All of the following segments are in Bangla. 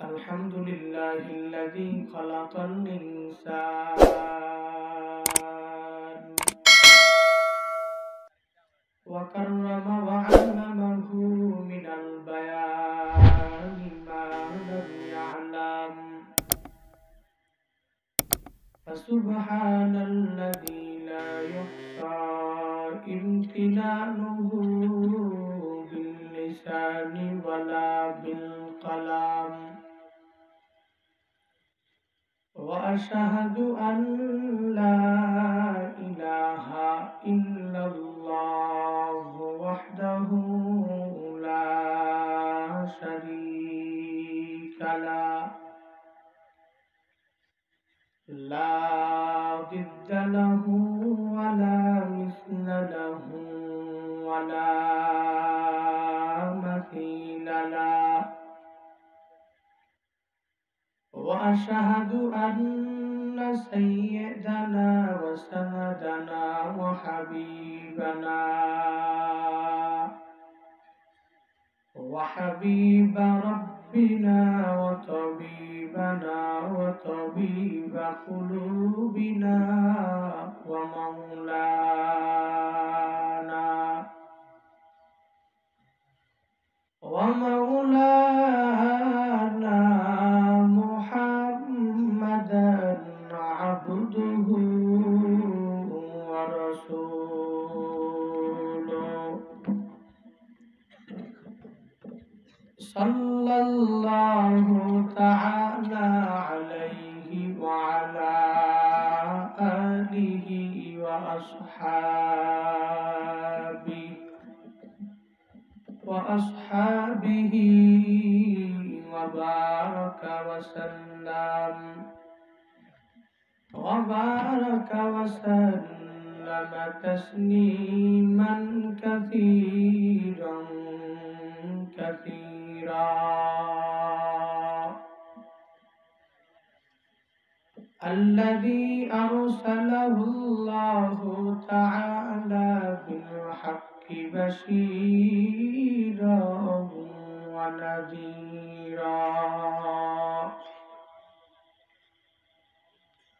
Alhamdulillahilladzi khalaqal insan wa karrama wa 'allamahu minal bayani ma lam ya'lam Fasubhanalladzi la yuhsa imtinanuhu bil lisani wala bil qalam وأشهد أن لا إله إلا الله وحده لا شريك له لا ضد له ولا مثل له ولا مثيل له وأشهد أن سيدنا وسندنا وحبيب ربنا وطبيب قلوبنا ومولانا محمدا عبده ورسوله صلى الله تعالى عليه وعلى آله وأصحابه وبارك وسلم تسليما كثيرا الذي أرسله الله تعالى بالحق بشيرا ونذيرا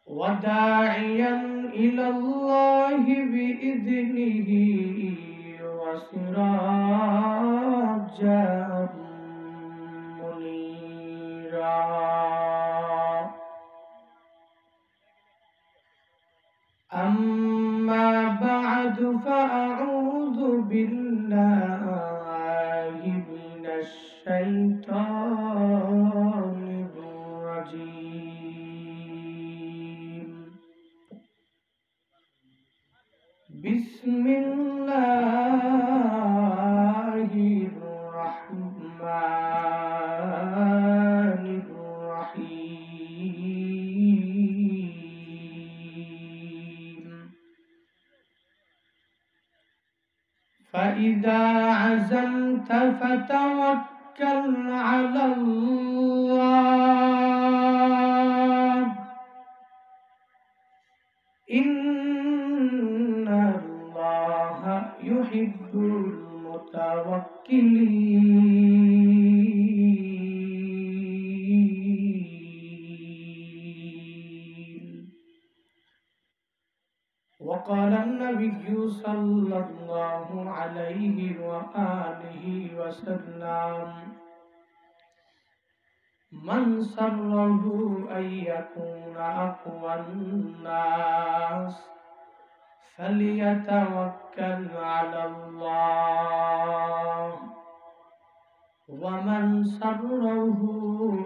وداعيا إلى الله بإذنه وسراجا منيرا أما بعد فأعوذ بالله من الشيطان الرجيم بسم الله الرحمن الرحيم فإذا عزمت فتوكل على الله إن الله يحب المتوكلين وقال النبي صلى الله عليه وآله وسلم من سره أن يكون أقوى الناس فليتوكل على الله ومن سره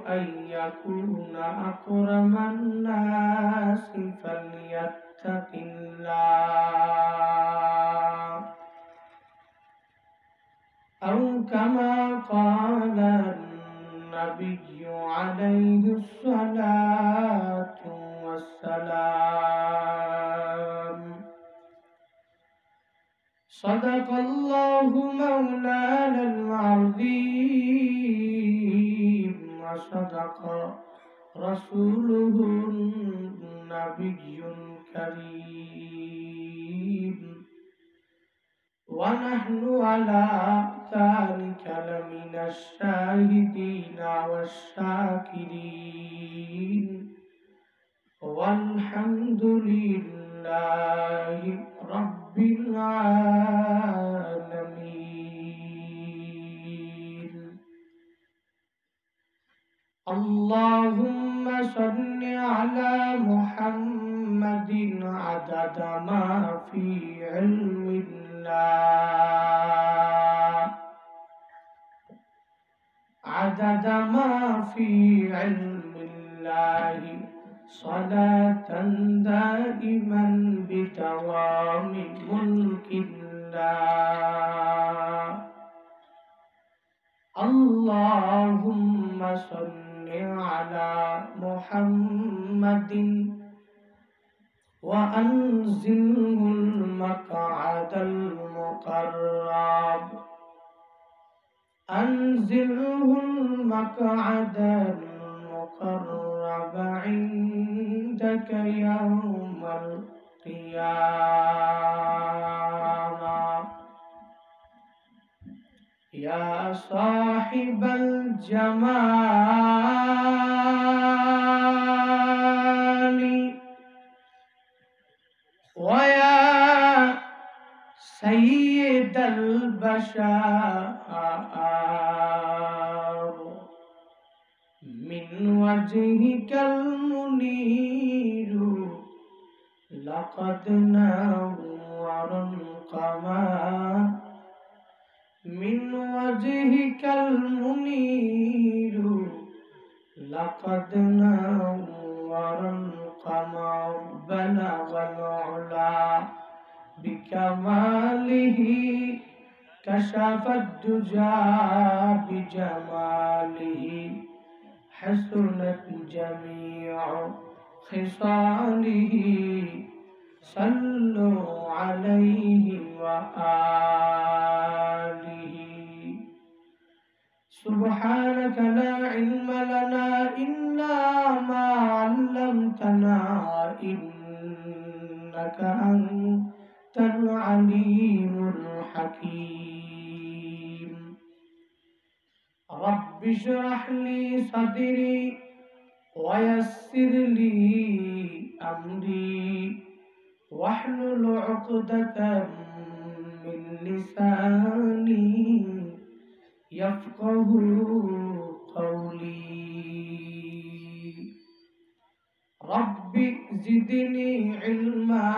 أن يكون أكرم الناس فليتق الله أو كما قال النبي عليه الصلاة والسلام صدق الله مولانا العظيم وصدق رسوله النبي الكريم ونحن على ذلك لمن الشاهدين والشاكرين والحمد لله رب العالمين. اللهم صل على محمد عدد ما في علم الله، عدد ما في علم الله، صلاة دائما بدوام ملك الله. اللهم صل على محمد وأنزله المقعد المقرب، أنزله المقعد المقرب عندك يوم القيامة. يا صاحب الجمال ويا سيد البشر، من وجهك المنير لقد نور القمر، من وجهك المنير لقد نور القمر، بلغ العلا بكماله، كشف الدجى بجماله، حسنت جميع خصاله، صلوا عليه وآله. سبحانك لا علم لنا إلا ما علمتنا إنك أنت العليم الحكيم. رب اشرح لي صدري ويسر لي أمري واحلل عقدة من لساني يفقه قولي. رب زدني علما،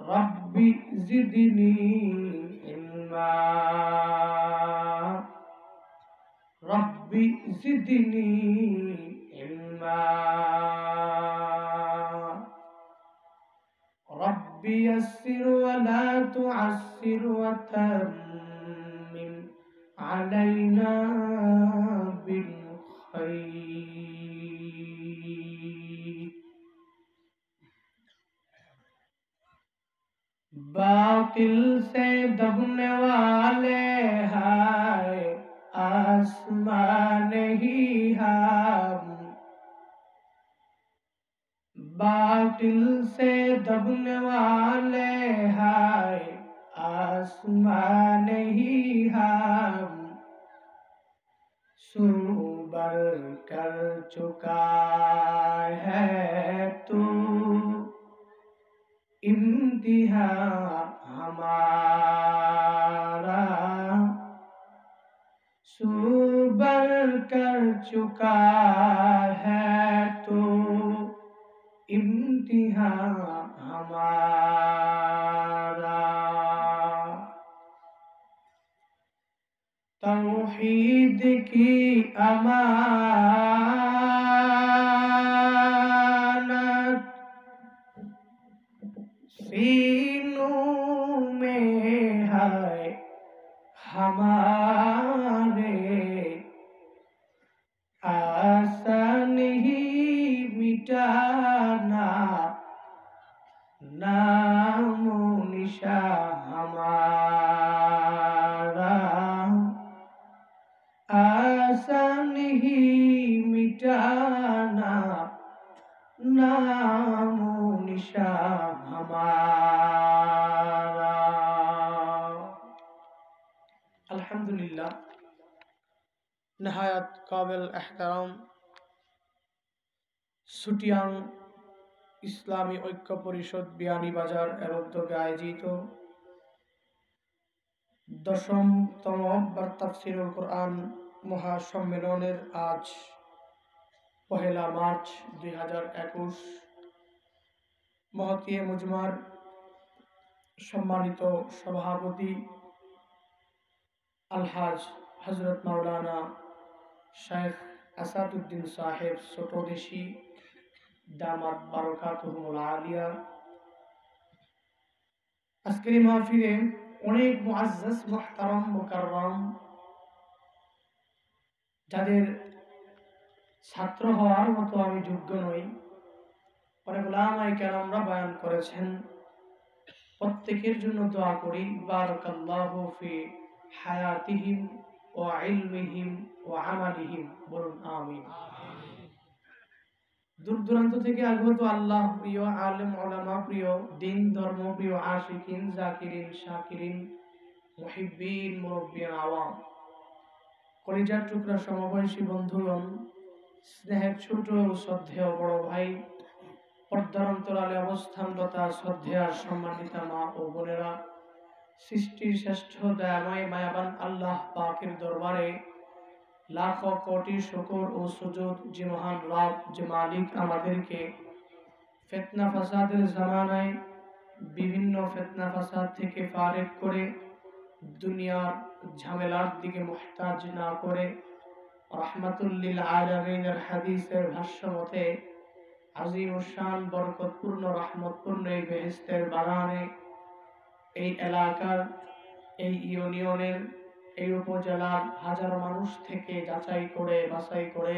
رب زدني علما، رب زدني علما. رب يسر ولا تعسر وتمم علينا بالخير. बातिल से दबने वाले हाय आसमान ही हम, बातिल से दबने वाले हाय आसमान ही हम, सुबर कर चुका है तू इम्तिहा हमारा, सुबर कर चुका है तो इम्तिहा हमारा। तौहीद की अमानत सीनों में है हमारे, आसान ही मिटाना नामो निशा हमारा, आसान ही मिटाना नामो निशा हमारा। আলহামদুলিল্লাহ नहायत काबिल एहतराम सुटियां ইসলামী ঐক্য পরিষদ বিয়ানীবাজার এর উদ্যোগে আয়োজিত 10তম তাফসীরুল কুরআন মহাসম্মেলনের আজ পহেলা মার্চ 2021 মহতিয়ে মুজমার সম্মানিত সভাপতি আলহাজ হযরত মাওলানা শেখ আসাদউদ্দিন সাহেব ছোটদেশী দামাত বারাকাতুহুল আলিয়া আজকের মাহফিলে অনেক মুআজ্জাজ মুহতারাম মুকাররম যাদের ছাত্র হওয়ার মতো আমি যোগ্য নই, অনেক উলামায়ে কেরামরা বয়ান করেছেন। প্রত্যেকের জন্য দোয়া করি বারাকাল্লাহু ফি হায়াতিহিম ওয়া ইলমিহিম ওয়া আমালিহিম, বলুন আমিন। দূর দূরান্ত থেকে আগত আল্লাহ প্রিয় আলেম ওলামা প্রিয় দিন ধর্ম প্রিয় আশিকিন জাকিরিন শাকিরিন মুহিব্বিন মুরব্বিয়ান আওয়াম, কলিজার টুকরা সমবয়সী বন্ধুগণ, স্নেহের ছোট ও শ্রদ্ধেয় বড় ভাই, পর্দার অন্তরালে অবস্থানরতা শ্রদ্ধেয় সম্মানিতা মা ও বোনেরা, সৃষ্টির শ্রেষ্ঠ দয়াময় মায়াবান আল্লাহ পাকের দরবারে লাখো কোটি শুকর ও সুজুদ যে মহান রব, যে মালিক আমাদেরকে ফিতনা ফাসাদের জামানায় বিভিন্ন ফিতনা ফাসাদ থেকে ফারেক করে দুনিয়ার ঝামেলার দিকে মুহতাজ না করে রাহমাতুল লিল আলামিনের হাদিসের ভাষ্য মতে আজিমুশান বরকতপূর্ণ রহমতপূর্ণ এই বেহেশতের বাগানে এই এলাকার এই ইউনিয়নের এই উপজেলার হাজারো মানুষ থেকে যাচাই করে বাছাই করে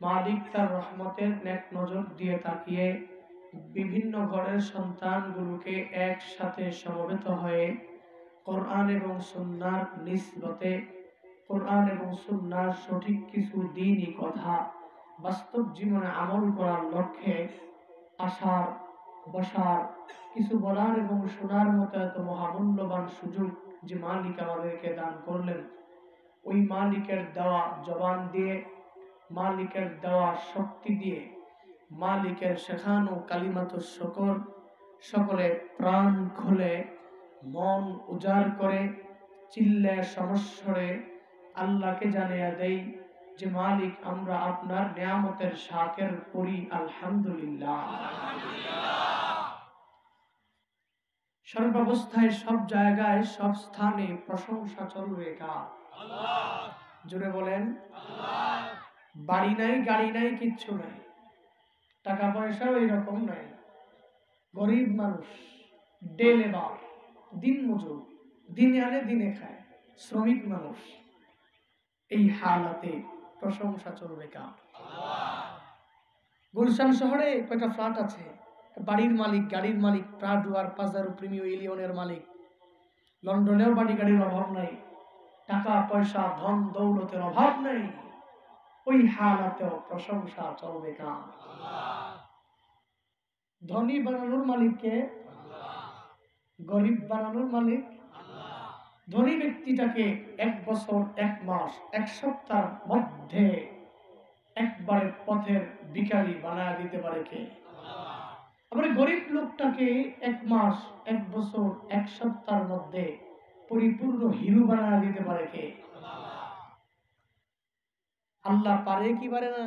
মালিক তার রহমতের নেক নজর দিয়ে তাকিয়ে বিভিন্ন ঘরের সন্তানগুলোকে একসাথে সমবেত হয়ে কোরআন এবং সুন্নাহর নিসবতে কোরআন এবং সুন্নাহর সঠিক কিছু দ্বীনি কথা বাস্তব জীবনে আমল করার লক্ষ্যে আসার বসার কিছু বলার এবং শোনার মতো এত মহামূল্যবান সুযোগ যে মালিক আমাদেরকে দান করলেন, ওই মালিকের দেওয়া জবান দিয়ে, মালিকের দেওয়া শক্তি দিয়ে, মালিকের শেখানো কালিমাতুশ শুকর সকলে প্রাণ খুলে মন উজাড় করে চিল্লে সমস্বরে আল্লাহকে জানিয়ে দেই যে মালিক আমরা আপনার নিয়ামতের শাকের করি আলহামদুলিল্লাহ। সর্বাবস্থায় সব জায়গায় সব স্থানে প্রশংসা চলবে কার? আল্লাহ। জোরে বলেন আল্লাহ। বাড়ি নাই গাড়ি নাই কিচ্ছু নাই, টাকা পয়সাও এইরকম নাই, গরিব মানুষ, ডে লেবার, দিন মজুর, দিনে আনে দিনে খায়, শ্রমিক মানুষ, এই হালাতে প্রশংসা চলবে কার? আল্লাহ। গুলশান শহরে কয়টা ফ্ল্যাট আছে, বাড়ির মালিক, গাড়ির মালিক, প্রাডুয়ার পাজারো প্রিমিও ইলিয়নের মালিক, লন্ডনেও বাড়ি গাড়ির অভাব নাই, টাকা পয়সা ধন দৌলতের অভাব নেই, ওই হালাতেও প্রশংসা চলবে কার? আল্লাহ। ধনী বানানোর মালিককে, গরিব বানানোর মালিক। ধনী ব্যক্তিটাকে 1 বছর 1 মাস 1 সপ্তাহের মধ্যে একবারে পথের ভিখারি বানায় দিতে পারে কে? আবার গরিব লোকটাকে 1 মাস 1 বছর 1 সপ্তাহের মধ্যে পরিপূর্ণ হিরো বানায় দিতে পারে কে? আল্লাহ পারে কি পারে না?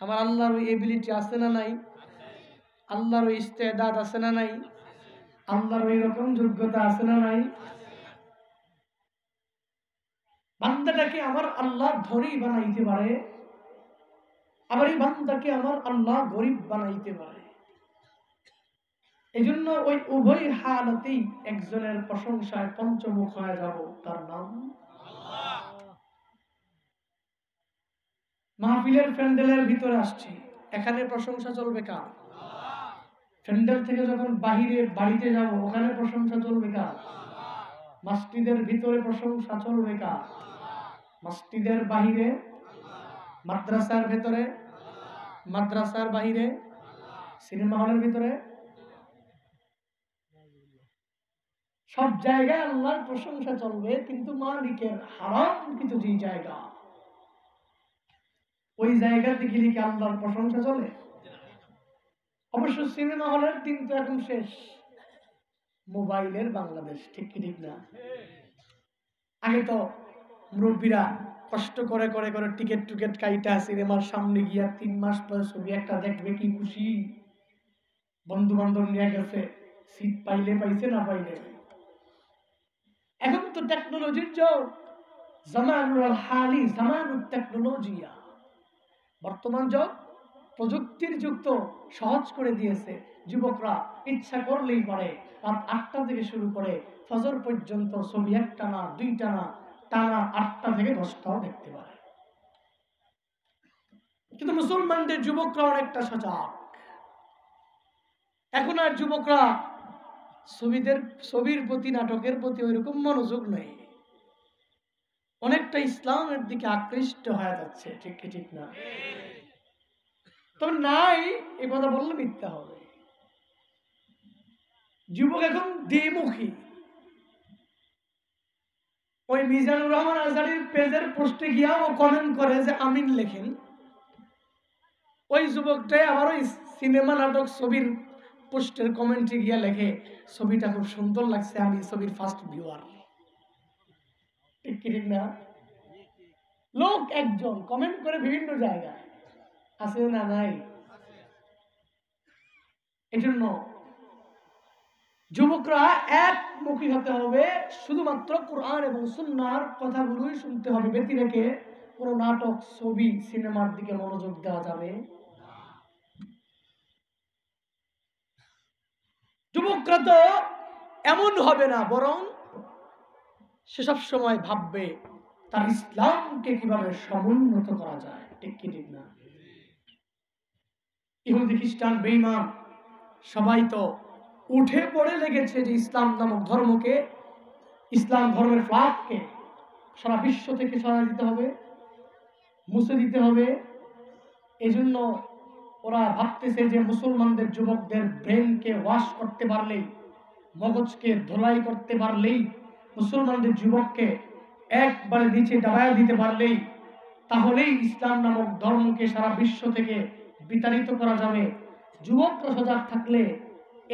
আমার আল্লাহর ওই এবিলিটি আছে না নাই? আল্লাহর ওই ইস্তেদাদ আছে না নাই? আল্লাহর ওই রকম যোগ্যতা আছে না নাই? বান্দাটাকে আমার আল্লাহ ধনী বানাইতে পারে, আবার এই বান্দাকে আমার আল্লাহ গরিব বানাইতে পারে। এজন্য ওই উভয় হালাতেই একজনের প্রশংসায় পঞ্চমুখ হয়ে যাব, তার নাম আল্লাহ। মাহফিলের প্যান্ডেলের ভিতরে আসছি, এখানে প্রশংসা চলবে কার? আল্লাহ। প্যান্ডেল থেকে যখন বাহিরে বাড়িতে যাব, ওখানে প্রশংসা চলবে কার? আল্লাহ। মসজিদের ভিতরে প্রশংসা চলবে কার? আল্লাহ। মসজিদের বাহিরে, মাদ্রাসার ভিতরে, মাদ্রাসার বাহিরে, সিনেমা হলের ভিতরে, সব জায়গায় আল্লাহর প্রশংসা চলবে, কিন্তু মালিকের হারাম কিন্তু যে জায়গা, ওই জায়গাতে গেলে কি আল্লাহর প্রশংসা চলে? অবশ্য সিনেমা হলের দিন তো এখন শেষ, মোবাইলের বাংলাদেশ, ঠিক কি ঠিক না? আগে তো মুরব্বীরা কষ্ট করে করে করে টিকিট টুকেট কাইটা সিনেমার সামনে গিয়া 3 মাস পরে ছবি একটা দেখবে, কি খুশি, বন্ধু বান্ধব নিয়ে গেছে, সিট পাইলে পাইছে, না পাইলে। এখন তো টেকনোলজির যুগ, জামানুল হালি জামানুল টেকনোলজিয়া, বর্তমান যুগ প্রযুক্তির যুগ তো সহজ করে দিয়েছে। যুবকরা ইচ্ছা করলেই পারে রাত 8টা থেকে শুরু করে ফজর পর্যন্ত ছবি একটা না দুইটা না, টানা 8টা থেকে 10টাও দেখতে পারে। কিন্তু মুসলমানদের যুবকরা অনেকটা সজাগ। এখন আর যুবকরা ছবির প্রতি, নাটকের প্রতি ওইরকম মনোযোগ নেই, অনেকটা ইসলামের দিকে আকৃষ্ট হয়ে যাচ্ছে, ঠিক কি ঠিক না? তবে নাই এ কথা বললে মিথ্যা হবে। যুবক এখন দ্বিমুখী। ওই মিজানুর রহমান আজহারীর পেজের পোস্টে গিয়া ও কমেন্ট করে যে আমিন লেখেন, ওই যুবকটাই আবার ওই সিনেমা নাটক ছবির পোস্টের কমেন্টে গিয়া লেখে ছবিটা খুব সুন্দর লাগছে, আমি ছবির ফার্স্ট ভিউয়ার। ঠিক কি ঠিক না? লোক একজন কমেন্ট করে বিভিন্ন জায়গায়, আছে না নাই? এজন্য যুবকরা একমুখী হতে হবে, শুধুমাত্র কোরআন এবং সুন্নাহর কথাগুলোই শুনতে হবে, ব্যতি রেখে কোনো নাটক, ছবি, সিনেমার দিকে মনোযোগ দেওয়া যাবে। যুবকরা তো এমন হবে না, বরং সে সব সময় ভাববে তার ইসলামকে কিভাবে সমুন্নত করা যায়, ঠিক কি ঠিক না? ইহুদি খ্রিস্টান বেঈমান সবাই তো উঠে পড়ে লেগেছে যে ইসলাম নামক ধর্মকে, ইসলাম ধর্মের ফ্ল্যাগকে সারা বিশ্ব থেকে সরাই দিতে হবে, মুছে দিতে হবে। এজন্য ওরা ভাবতেছে যে মুসলমানদের যুবকদের ব্রেনকে ওয়াশ করতে পারলেই, মগজকে ধোলাই করতে পারলেই, মুসলমানদের যুবককে একবারে নিচে দাবায় দিতে পারলেই, তাহলেই ইসলাম নামক ধর্মকে সারা বিশ্ব থেকে বিতাড়িত করা যাবে। যুবকরা সজাগ থাকলে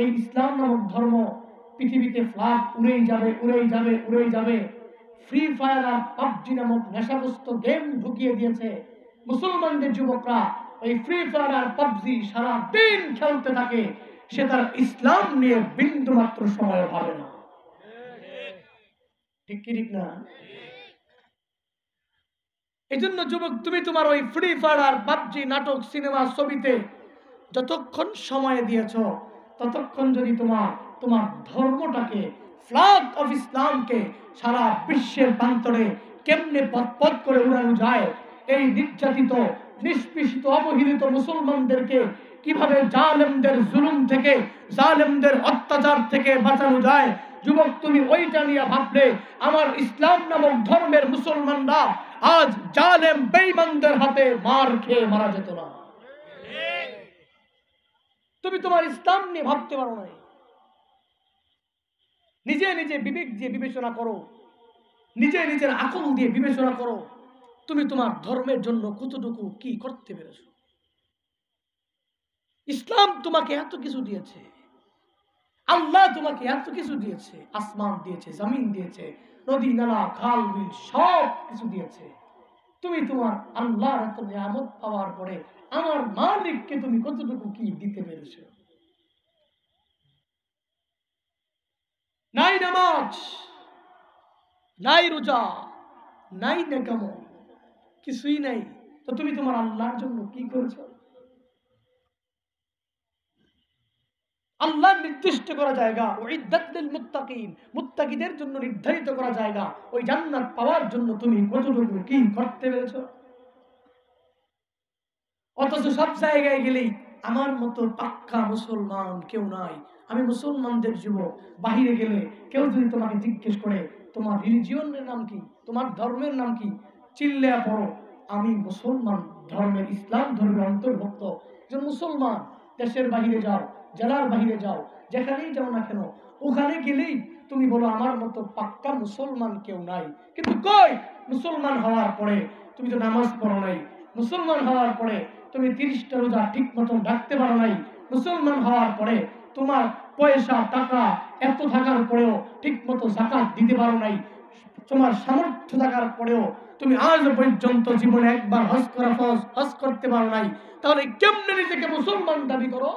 এই ইসলাম নামক ধর্ম পৃথিবীতে ফ্ল্যাগ উড়েই যাবে, উড়েই যাবে, উড়েই যাবে। ফ্রি ফায়ার আর পাবজি নামক নেশাগ্রস্ত গেম ঢুকিয়ে দিয়েছে মুসলমানদের যুবকরা। ওই ফ্রি ফায়ার আর পাবজি সারা দিন খেলতে থাকে, সে তার ইসলাম নিয়ে বিন্দু মাত্র সময় ভাবে না, ঠিক কি ঠিক না? এই জন্য যুবক, তুমি তোমার ওই ফ্রি ফায়ার আর পাবজি, নাটক, সিনেমা, ছবিতে যতক্ষণ সময় দিয়েছ, ততক্ষণ যদি তোমার ধর্মটাকে, ফ্ল্যাগ অফ ইসলামকে সারা বিশ্বের প্রান্তরে কেমনে পথ করে উড়ানো যায়, এই নির্যাতিত, নিষ্পেষিত, অবহেলিত মুসলমানদেরকে কিভাবে জালেমদের জুলুম থেকে, জালেমদের অত্যাচার থেকে বাঁচানো যায়, যুবক তুমি ওইটা নিয়ে ভাবলে আমার ইসলাম নামক ধর্মের মুসলমানরা আজ জালেম বেঈমানদের হাতে মার খেয়ে মারা যেত না। তুমি তোমার ইসলাম নিয়ে ভাবতে পারো না। নিজে নিজে বিবেক দিয়ে বিবেচনা করো, নিজে নিজের আকল দিয়ে বিবেচনা করো, তুমি তোমার ধর্মের জন্য কতটুকু কি করতে পেরেছো। ইসলাম তোমাকে এত কিছু দিয়েছে, আল্লাহ তোমাকে এত কিছু দিয়েছে, আসমান দিয়েছে, জমিন দিয়েছে, নদী নালা, খাল বিল সব কিছু দিয়েছে। তুমি তোমার আল্লাহর এত নিয়ামত পাওয়ার পরে আমার মালিককে তুমি কতটুকু কি দিতে পেরেছো? নাই নামাজ, নাই রোজা, নাই নেকাম, কিছুই নাই, তো তুমি তোমার আল্লাহর জন্য কি করেছো? আল্লাহ নির্দিষ্ট করা জায়গা, উইদ্দাত লিল মুত্তাকিন, মুত্তাকিদের জন্য নির্ধারিত করা জায়গা, ওই জান্নাত পাওয়ার জন্য তুমি কতটুকু কি করতে পেরেছো? অথচ সব জায়গায় গেলেই আমার মতো পাক্কা মুসলমান কেউ নাই, আমি মুসলমানদের যুবক। বাহিরে গেলে কেউ যদি তোমাকে জিজ্ঞেস করে তোমার রিলিজিয়নের নাম কি, তোমার ধর্মের নাম কি, চিল্লে পড়ো আমি মুসলমান ধর্মের, ইসলাম ধর্মের অন্তর্ভুক্ত একজন মুসলমান। দেশের বাহিরে যাও, জেলার বাহিরে যাও, যেখানেই যাও না কেন, ওখানে গেলেই তুমি বলো আমার মতো পাক্কা মুসলমান কেউ নাই। কিন্তু কই মুসলমান হওয়ার পরে তুমি তো নামাজ পড়ো নাই, মুসলমান হওয়ার পরে তুমি 30টা রোজা ঠিক মতন রাখতে পারো নাই, মুসলমান হওয়ার পরে তোমার পয়সা টাকা এত থাকার পরেও ঠিক মতো যাকাত দিতে পারো নাই, তোমার সামর্থ্য থাকার পরেও তুমি আজ পর্যন্ত জীবনে একবার হজ করতে পারো নাই, তাহলে কেমনে নিজেকে মুসলমান দাবি করো?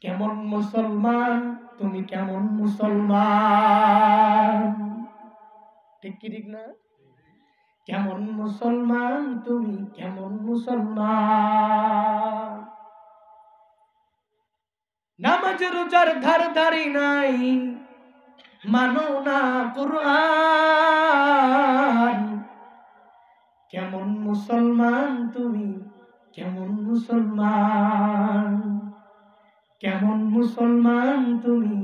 কেমন মুসলমান তুমি, কেমন মুসলমান? ঠিক কি ঠিক না? কেমন মুসলমান তুমি, কেমন মুসলমান? নামাজ রোজার ধার ধারি নাই, মানো না কুরআন। কেমন মুসলমান তুমি, কেমন মুসলমান? কেমন মুসলমান তুমি,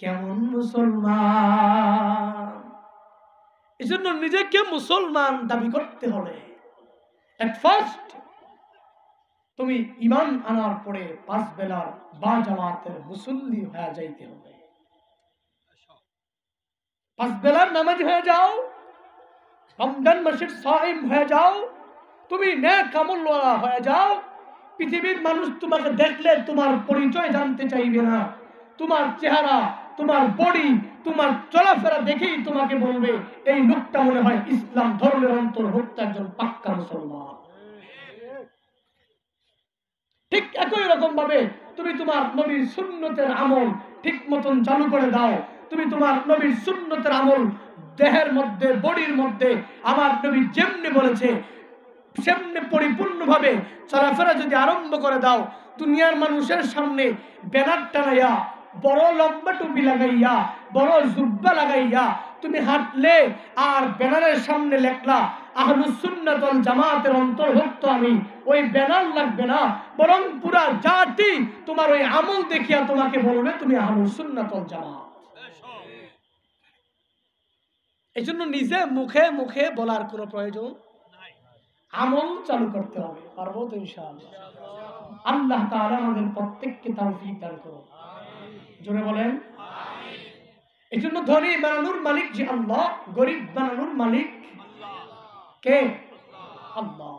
কেমন মুসলমান? এজন্য নিজেকে মুসলমান দাবি করতে হলে এট ফার্স্ট তুমি ঈমান আনার পরে 5 বেলার বা জামাতের মুসল্লি হয়ে যাইতে হবে। 5 বেলার নামাজি হয়ে যাও, রমজান মাসের সাইম হয়ে যাও, তুমি নেক আমলওয়ালা হয়ে যাও। পৃথিবীর মানুষ তোমাকে দেখলে তোমার পরিচয় জানতে চাইবে না, তোমার চেহারা, তোমার বডি, তোমার চলাফেরা দেখেই তোমাকে বলবে এই লোকটা মনে হয় ইসলাম ধর্মের অন্তর্ভুক্ত একজন পাক্কা মুসলমান। ঠিক একই রকম ভাবে তুমি তোমার নবীর সুন্নতের আমল ঠিক মতন চালু করে দাও। তুমি তোমার নবীর সুন্নতের আমল দেহের মধ্যে, বডির মধ্যে আমার নবী যেমনি বলেছে সেমনি পরিপূর্ণভাবে চলাফেরা যদি আরম্ভ করে দাও, দুনিয়ার মানুষের সামনে ব্যানার টানাইয়া, বড় লম্বা টুপি লাগাইয়া, বড় জুব্বা লাগাইয়া তুমি হাঁটলে আর ব্যানারের সামনে লেখলা আহলুস সুন্নাত ওয়াল জামাতের অন্তর্ভুক্ত আমি, ওই ব্যানার লাগবে না, বরং পুরা জাতি তোমার ওই আমল দেখিয়া তোমাকে বলবে তুমি আহলুস সুন্নাত ওয়াল জামাত। এজন্য নিজে মুখে মুখে বলার কোনো প্রয়োজন নাই, আমল চালু করতে হবে। পারবো তো ইনশাআল্লাহ? আল্লাহ তাআলা আমাদের প্রত্যেককে তৌফিক দান করুন। জোরে বলেন আমিন। এজন্য ধনী বানানোর মালিক যে আল্লাহ, গরিব বানানোর মালিক কে? আল্লাহ।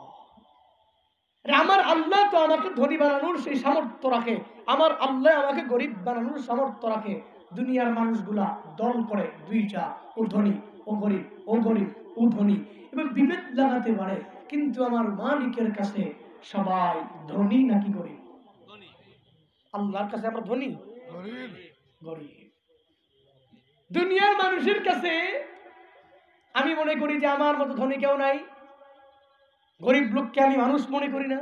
আমার আল্লাহ তো আমাকে ধনী বানানোর সেই সামর্থ্য রাখে, আমার আল্লাহ আমাকে গরিব বানানোর সামর্থ্য রাখে। দুনিয়ার মানুষগুলা দল করে দুইটা, ও ধনী ও গরিব, ও গরিব ও ধনী, এবং বিভেদ লাগাতে পারে। কিন্তু আমার মালিকের কাছে সবাই ধনী নাকি গরিব? আল্লাহর কাছে আমরা ধনী, গরিব। দুনিয়ার মানুষের কাছে আমি মনে করি যে আমার মতো ধনী কেউ নাই, গরিব লোককে আমি মানুষ মনে করি না।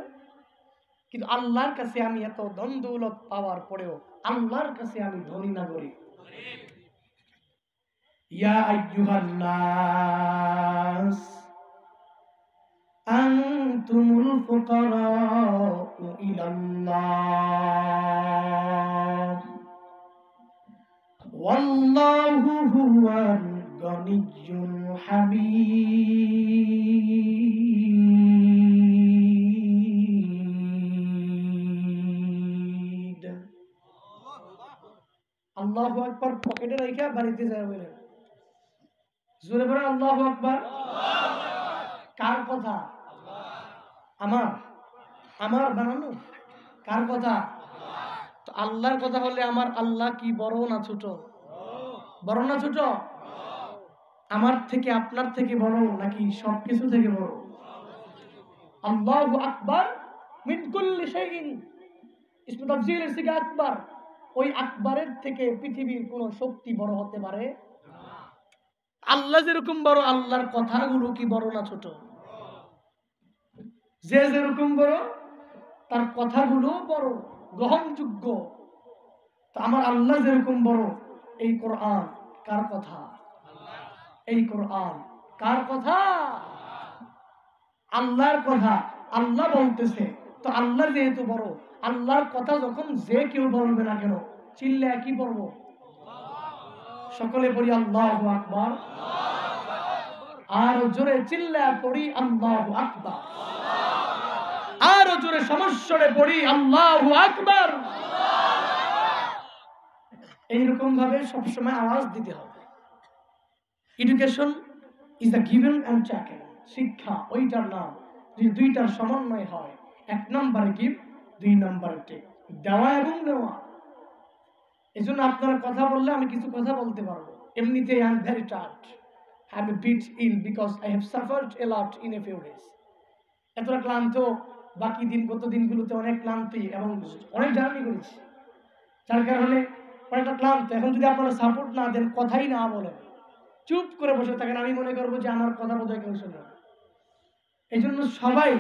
কিন্তু আল্লাহর কাছে আমি এত ধন দৌলত পাওয়ার পরেও আল্লাহর কাছে আমি ধনী না গরিব। ইয়া আইয়ুহান নাস আনতুমুল ফুকারাউ ইলাল্লাহ ওয়াল্লাহু হুয়াল গনিয়্যুল হামিদ। আল্লাহু আকবার পকেটে রাখা বাড়িতে যায় বলে জোরে বলে আল্লাহু আকবার। কার কথা? আমার আমার বানানো? কার কথা? তো আল্লাহর কথা হলে আমার আল্লাহ কি বড় না ছোট? বড় না ছোট? আমার থেকে আপনার থেকে বড় নাকি সবকিছু থেকে বড়? আল্লাহু আকবার মিন কুল্লি শাইইন, ইসমে তাফজিলের সিগা আকবার। ওই আকবারের থেকে পৃথিবীর কোন শক্তি বড় হতে পারে না। আল্লাহ যেরকম বড়, আল্লাহর কথাগুলো কি বড় না ছোট? যে যেরকম বড় তার কথাগুলো বড়, গ্রহণযোগ্য। তো আমার আল্লাহ যেরকম বড়, এই কোরআন কার কথা? এই কোরআন কার কথা? আল্লাহর কথা। আল্লাহ বলতেছে, তো আল্লাহ যেহেতু বড়, আল্লাহর কথা যখন যে কেউ বলবে না কেন চিল্লা কি পড়ব? সকলে পড়ি আল্লাহু আকবার, আর জোরে চিল্লা পড়ি আল্লাহু আকবার। আরো জোরে সমস্যারে পড়ি আল্লাহু আকবার। এইরকম ভাবে সবসময় আওয়াজ দিতে হবে। Education is a given and taken. শিক্ষা ওইটার নাম যদি দুইটার সমন্বয় হয়, এক নম্বরে গিভ, দুই নম্বরে টেক, দেওয়া এবং নেওয়া। এই জন্য আপনারা কথা বললে আমি কিছু কথা বলতে পারবো। এমনিতে I am very tired, I am a bit ill because I have suffered a lot in a few days. এতটা ক্লান্ত, বাকি দিন গত দিনগুলোতে অনেক ক্লান্তি এবং অনেক জার্নি করেছি, যার কারণে অনেকটা ক্লান্ত। এখন যদি আপনারা সাপোর্ট না দেন, কথাই না বলেন, চুপ করে বসে থাকেন, আমি মনে করবো যে আমার কথা বোধহয় কেউ শোনে না। এই জন্য সবাই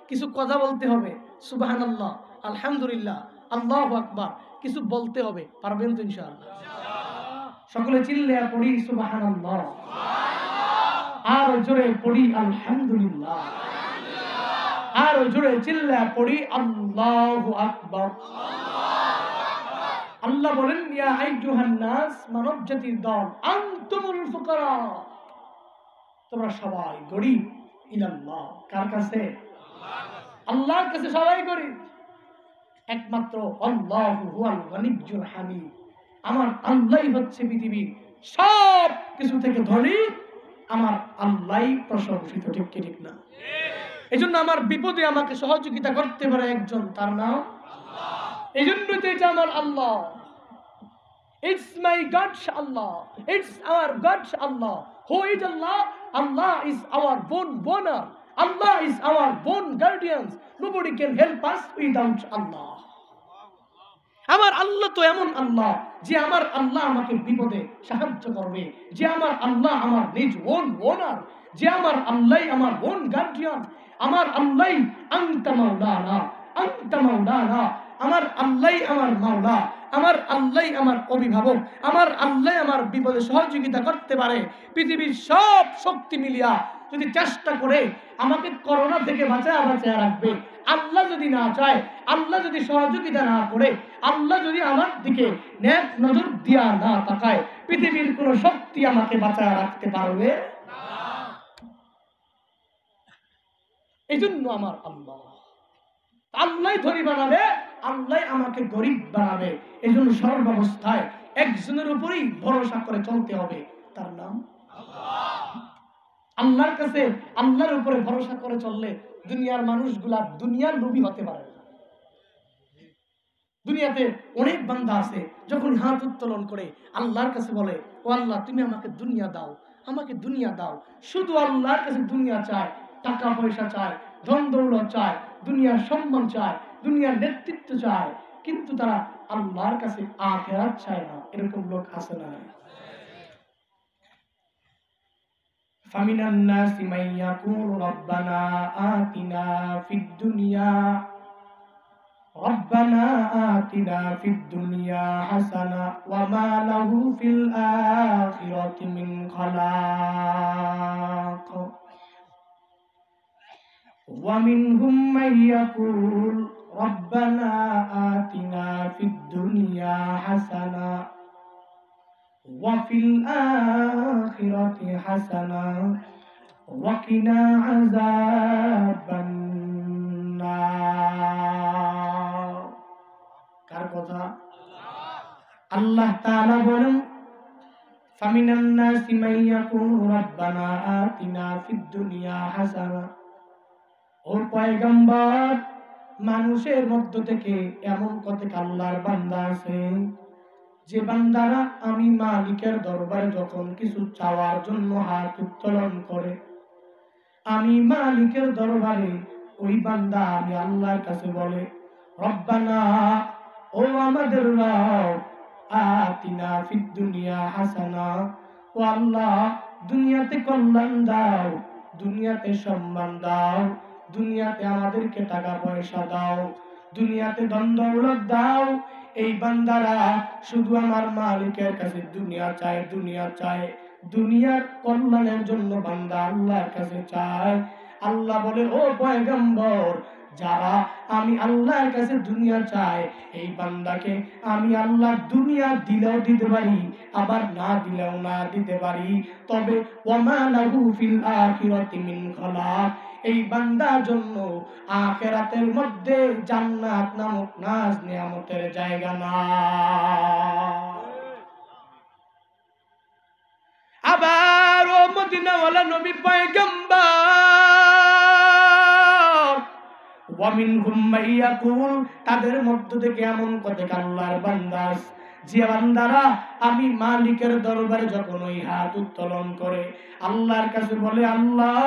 কিছু কথা বলতে হবে। সুবহানাল্লাহ, আলহামদুলিল্লাহ, আল্লাহু আকবার, কিছু বলতে হবে। পারবেন তো ইনশাআল্লাহ? সকলে চিল্লে পড়ি সুবহানাল্লাহ, আর জোরে পড়ি আলহামদুলিল্লাহ, আর জোরে চিল্লে পড়ি আল্লাহু আকবার। আল্লাহ বলেন, ইয়া আইয়ুহান নাস, মানব জাতির দল, আনতুমুল ফুকারা, তোমরা সবাই গরীব, ইলাল্লাহ, কার কাছে? আল্লাহর কাছে সবাই গরীব। একমাত্র আল্লাহু হুয়াল গনিয়্যুল হামিদ, আমার আল্লাহই হচ্ছে পৃথিবীর সব কিছু থেকে ধনী, আমার আল্লাহই প্রশংসিত। ঠিক কি ঠিক না? এজন্য আমার বিপদে আমাকে সহযোগিতা করতে পারে একজন, তার নাম আল্লাহ। এজন্যই তো এটা আমার আল্লাহ। It's my God, Allah. It's our God, Allah. Who is Allah? Allah is our boner. Allah is our guardians. Nobody can help us without Allah. আমার আল্লাহ তো এমন আল্লাহ যে আমার আল্লাহ আমাকে বিপদে সাহায্য করবে, যে আমার আল্লাহ আমার নিজ ওনার, যে আমার আল্লাহ আমার গার্ডিয়ান, আমার আল্লাহ আনতা মাওলানা, আনতা মাওলানা, আমার আল্লাহ আমার মাওলা, আমার আল্লাহ আমার অভিভাবক, আমার আল্লাহ আমার বিপদে সহযোগিতা করতে পারে। পৃথিবীর সব শক্তি মিলিয়া যদি চেষ্টা করে আমাকে করোনা থেকে বাঁচায় রাখবে, আল্লাহ যদি না চায়, আল্লাহ যদি সহযোগিতা না করে, আল্লাহ যদি আমার দিকে নেক নজর দিয়া না তাকায়, পৃথিবীর কোন শক্তি আমাকে বাঁচায় রাখতে পারবে না। এই জন্য আমার আল্লাহ, আল্লাহ ধনী বানাবে, আল্লাহ আমাকে গরিব বানাবে। এই জন্য সর্বাবস্থায় একজনের উপরেই ভরসা করে চলতে হবে, তার নাম আল্লাহ। আল্লাহর কাছে, আল্লাহর উপরে ভরসা করে চললে দুনিয়ার মানুষগুলা দুনিয়ার লোভী হতে পারে না। দুনিয়াতে অনেক বান্দা আছে, যখন হাত উত্তোলন করে আল্লাহর কাছে বলে, ও আল্লাহ তুমি আমাকে দুনিয়া দাও, আমাকে দুনিয়া দাও, শুধু আল্লাহর কাছে দুনিয়া চায়, টাকা পয়সা চায়, ধন দৌলত চায়, দুনিয়ার সম্মান চায়, দুনিয়ার নেতৃত্ব চায়, কিন্তু তারা আল্লাহর কাছে আখিরাত চায় না। এরকম লোক আছে না? ফামিনান নাসি মান ইয়াকুলু রাব্বানা আতিনা ফিদ দুনিয়া, রাব্বানা আতিনা ফিদ দুনিয়া হাসানা ওয়া মা লাহু ফিল আখিরাতি মিন খালাক। ওয়া মিনহুম মান ইয়াকুল রাব্বানা আতিনা ফিদ দুনিয়া হাসানা ওয়া ফিল আখিরাতি হাসানা ওয়া কিনা আযাবান নার। কার কথা? আল্লাহ তাআলা বলেন, ফামিনান নাসি মান ইয়াকুলু রাব্বানা আতিনা ফিদ দুনিয়া হাসানা। ও পয়গম্বর, মানুষের মধ্য থেকে এমন কতক আল্লাহর বান্দা আছে যে বান্দারা আমি মালিকের দরবারে যখন কিছু চাওয়ার জন্য হাত উত্তোলন করে, আমি মালিকের দরবারে ওই বান্দা আমি আল্লাহর কাছে বলে, রব্বানা, ও আমাদের রব, আতিনা ফিদ দুনিয়া হাসানা, ও আল্লাহ দুনিয়াতে কল্যাণ দাও, দুনিয়াতে সম্মান দাও, দুনিয়াতে আমাদেরকে টাকা পয়সা দাও, দুনিয়াতে ধন দৌলত দাও। এই বান্দারা শুধু আমার মালিকের কাছে দুনিয়া চায়, দুনিয়া চায়, দুনিয়ার কল্যাণের জন্য বান্দা আল্লাহর কাছে চায়। আল্লাহ বলে, ও পয়গম্বর, যারা আমি আল্লাহর কাছে দুনিয়া চায়, এই বান্দাকে আমি আল্লাহ দুনিয়া দিলেও দিতে পারি, আবার না দিলেও না দিতে পারি, তবে ওয়া মা লাহু ফিল আখিরাতি মিন খালাক, এই বান্দার জন্য আখিরাতের মধ্যে জান্নাত নামক নাজ নিয়ামতের জায়গা না। আবার ও মদিনাওয়ালা নবী পয়গম্বর ওয়া মিনহুম মাইয়াকুল, তাদের মধ্য থেকে এমন কতক আল্লাহর বান্দা যে বান্দারা আমি মালিকের দরবারে যখন ওই হাত উত্তোলন করে আল্লাহর কাছে বলে, আল্লাহ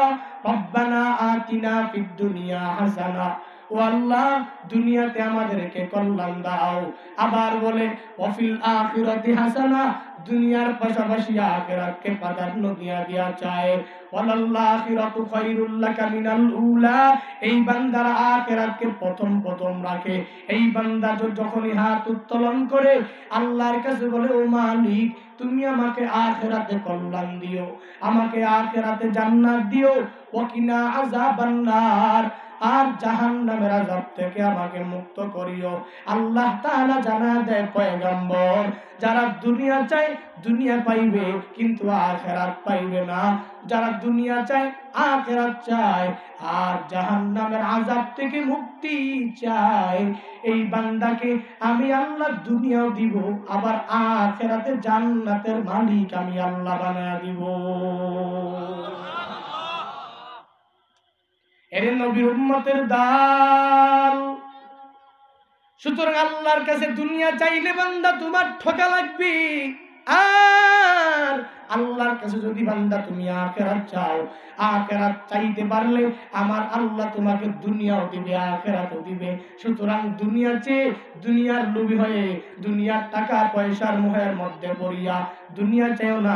রব্বানা আতিনা ফিদ দুনিয়া হাসানা, ও আল্লাহ দুনিয়াতে আমাদেরকে কল্যাণ দাও। আবার বলে ওয়াফিল আখিরাতি হাসানা, দুনিয়ার পাশাপাশি আখিরাতকে প্রাধান্য দিয়া চায়। ওয়ালাল আখিরাতু খায়রুল লাকা মিনাল উলা, এই বান্দার আখিরাতকে প্রথম রাখে। এই বান্দা যখনই হাত উত্তোলন করে আল্লাহর কাছে বলে, ও মালিক তুমি আমাকে আখিরাতে কল্যাণ দিও, আমাকে আখিরাতে জান্নাত দিও, ওয়াকিনা আযাবান নার, আর জাহান্নামের আযাব থেকে আমাকে মুক্ত করিও। আল্লাহ তাআলা জানা দেয় পয়গম্বর, যারা দুনিয়া চায় দুনিয়া পাইবে কিন্তু আখিরাত পাইবে না, যারা দুনিয়া চায় আখিরাত চায় আর জাহান্নামের আযাব থেকে মুক্তি চায়, এই বান্দাকে আমি আল্লাহ দুনিয়াও দিব, আবার আখিরাতে জান্নাতের মালিক আমি আল্লাহ বানায়া দিব। এর নবীর উম্মতের দাল। সুতরাং আল্লাহর কাছে দুনিয়া চাইলে বান্দা তোমার ঠকা লাগবে, আর আল্লাহর কাছে যদি বান্দা তুমি আখিরাত চাও, আখিরাত চাইতে পারলে আমার আল্লাহ তোমাকে দুনিয়াও দিবে আখিরাতও দিবে। সুতরাং দুনিয়া চেয়ে দুনিয়ার লোভী হয়ে দুনিয়ার টাকা পয়সার মোহের মধ্যে পড়িয়া দুনিয়া চাইও না,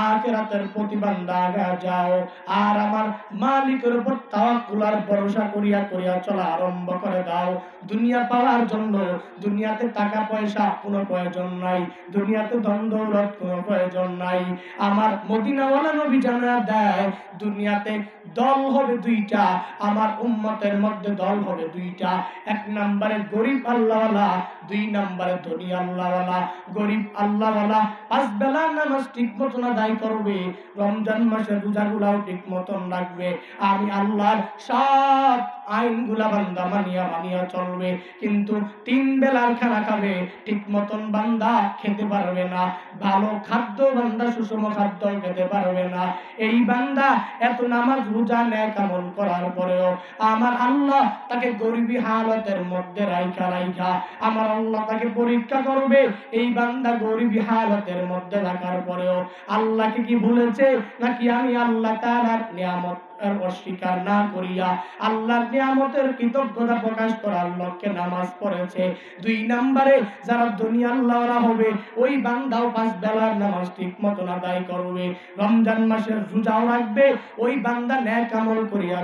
আখিরাতের প্রতি বান্দা আগে যাও, আর আমার মালিকের উপর তাওয়াক্কুল আর ভরসা করিয়া চলা আরম্ভ করে দাও। দুনিয়া পাওয়ার জন্য দুনিয়াতে টাকা পয়সা কোনো প্রয়োজন নাই, দুনিয়াতে ধন দৌলত কোনো প্রয়োজন নাই। আমার মদিনাওয়ালা নবী জানা দেয় দুনিয়াতে দল হবে দুইটা, আমার উম্মতের মধ্যে দল হবে দুইটা। এক নম্বরে গরিব আল্লাহওয়ালা, দুই নম্বরে ধনী আল্লাহওয়ালা। গরিব আল্লাহওয়ালা পাঁচ বেলা নামাজ ঠিক মতন আদায় করবে, রমজান মাসে রোজাগুলাও ঠিক মতন রাখবে, আমি আল্লাহর সব আইনগুলা বান্দা মানিয়া চলবে। কিন্তু তিন বেলার খানা খাবে, ঠিক মতন বান্দা খেতে পারবে না, ভালো খাদ্য বান্দা সুষম খাদ্য খেতে পারবে না। এই বান্দা এত নামাজ রোজা নেক আমল করার পরেও আমার আল্লাহ তাকে গরিবী হালতের মধ্যে রাইখা আমার আল্লাহ তাকে পরীক্ষা করবে। এই বান্দা গরিবী হালতের মধ্যে রাখার পরেও আল্লাহকে কি ভুলেছে নাকি আমি আল্লাহ তাআলার নিয়ামত অস্বীকার না করিয়া আল্লাহর নিয়ামতের কৃতজ্ঞতা প্রকাশ করার লক্ষ্যে নামাজ পড়েছে। দুই নম্বরে যারা দুনিয়া আল্লাহরা হবে, ওই বান্দাও পাঁচ বেলার নামাজ ঠিক মতন আদায় করবে, রমজান মাসের রোজাও রাখবে, ওই বান্দা নেক আমল করিয়া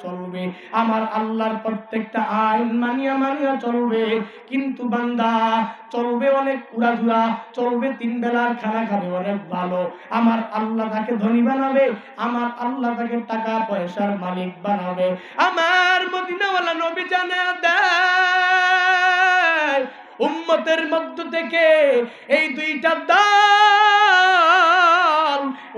চলবে, আমার আল্লাহর প্রত্যেকটা আইন মানিয়া চলবে। কিন্তু বান্দা চলবে অনেক উড়াধুরা, চলবে তিন বেলার খানা খাবে অনেক ভালো, আমার আল্লাহ তাকে ধনী বানাবে, আমার আল্লাহ তাকে টাকা পয়সার মালিক বানাবে। আমার মদিনাওয়ালা নবী জানা দেয় উম্মতের মধ্য থেকে এই দুইটা দল,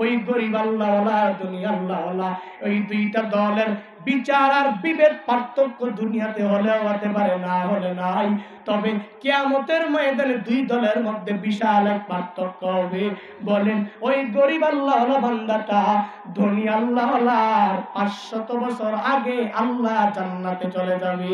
ওই গরিব আল্লাহওয়ালা দুনিয়া আল্লাহওয়ালা, ওই দুইটা দলের বিচার আর বিভেদ পার্থক্য দুনিয়াতে হলেও হতে পারে, না হলে নাই, তবে কিয়ামতের ময়দানে দুই দলের মধ্যে বিশাল এক পার্থক্য হবে। বলেন ওই গরিব আল্লাহওয়ালা বান্দাটা ধনী আল্লাহওয়ালার 500 বছর আগে আল্লাহ জান্নাতে চলে যাবে।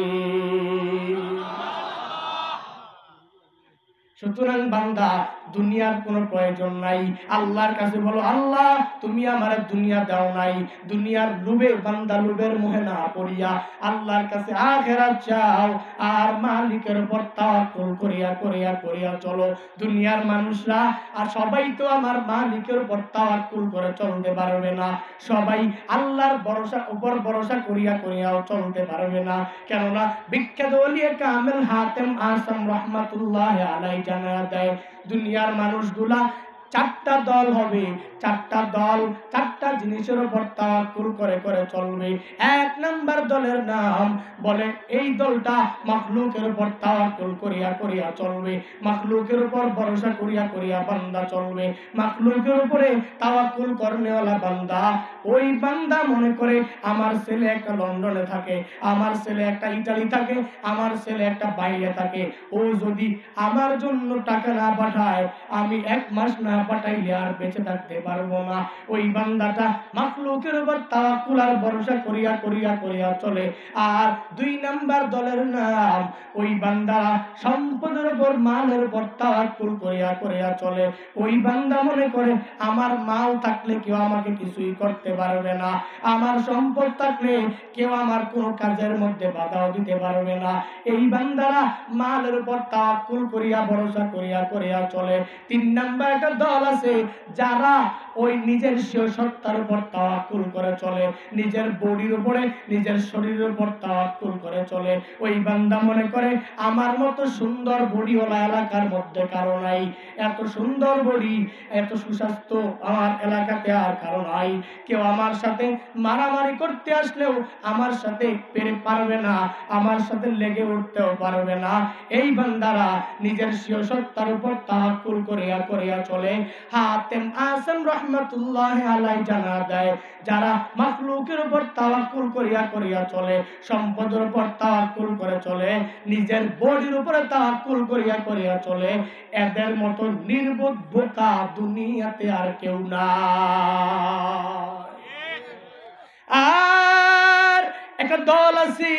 সুতরাং বান্দা দুনিয়ার কোনো প্রয়োজন নাই, আল্লাহর কাছে বলো আল্লাহ তুমি আমার দুনিয়া দাও নাই। দুনিয়ার লোভে বান্দা লোভের মোহে না পড়িয়া আল্লাহর কাছে আখিরাত চাও, আর মালিকের উপর তাওয়াক্কুল করিয়া চলো। দুনিয়ার মানুষরা আর সবাই তো আমার মালিকের উপর তাওয়াক্কুল করে চলতে পারবে না, সবাই আল্লাহর ভরসা করিয়াও চলতে পারবে না। কেননা বিখ্যাত ওলিয়ে কামেল হাতেম আসাম রাহমাতুল্লাহ আলাইহি জানা দেয় দুনিয়ার মানুষগুলা চারটা দল হবে, চারটা দল চারটা জিনিসের উপর তাওয়াক্কুল করে করে চলবে। এক নাম্বার দলের নাম বলে এই দলটা মাখলুকের উপর তাওয়াক্কুল করিয়া করিয়া চলবে, মাখলুকের উপর ভরসা করিয়া করিয়া বান্দা চলবে। মাখলুকের উপরে তাওয়াক্কুল করনেওয়ালা বান্দা, ওই বান্দা মনে করে আমার ছেলে একটা লন্ডনে থাকে, আমার ছেলে একটা ইতালি থাকে, আমার ছেলে একটা বাইরে থাকে, ও যদি আমার জন্য টাকা না পাঠায়, আমি 1 মাস না পাঠাইলে আর বেঁচে থাকতে পারবো না। ওই বান্দাটা মাখলুকের উপর তাওয়াক্কুল আর ভরসা করিয়া করিয়া করিয়া চলে। আর 2 নাম্বার দলের নাম, ওই বান্দারা সম্পদের উপর মালের উপর তাওয়াক্কুল করিয়া করিয়া চলে। ওই বান্দা মনে করে আমার মাল থাকলে কেউ আমাকে কিছুই করতে পারবে না, আমার সম্পদ থাকলে কেউ আমার কোনো কাজের মধ্যে বাধাও দিতে পারবে না। এই বান্দারা মালের উপর তাওয়াক্কুল করিয়া ভরসা করিয়া করিয়া চলে। 3 নাম্বার একটা দল আছে যারা ওই নিজের সত্তার উপর তাওয়াক্কুল করে চলে, নিজের বডির উপরে নিজের শরীরের উপর তাওয়াক্কুল করে চলে। ওই বান্দা মনে করে আমার মতো সুন্দর বডিওয়ালা এলাকার মধ্যে কারো নাই, এত সুন্দর বডি এত সুস্বাস্থ্য আমার এলাকাতে আর কারো নাই, কেউ আমার সাথে মারামারি করতে আসলেও আমার সাথে পারবে না, আমার সাথে লেগে উঠতেও পারবে না। এই বান্দারা নিজের সত্তার উপর তাওয়াক্কুল করিয়া করিয়া চলে। হাতেম আসেম রহমাতুল্লাহ আলাইহি জানা দেয়, যারা মাখলুকের উপর তাওয়াক্কুল করিয়া করিয়া চলে, সম্পদের উপর তাওয়াক্কুল করে চলে, নিজের বডির উপরে তাওয়াক্কুল করিয়া করিয়া চলে, এদের মতো নির্বোধ বোকা দুনিয়াতে আর কেউ না। আর একটা দল আছে,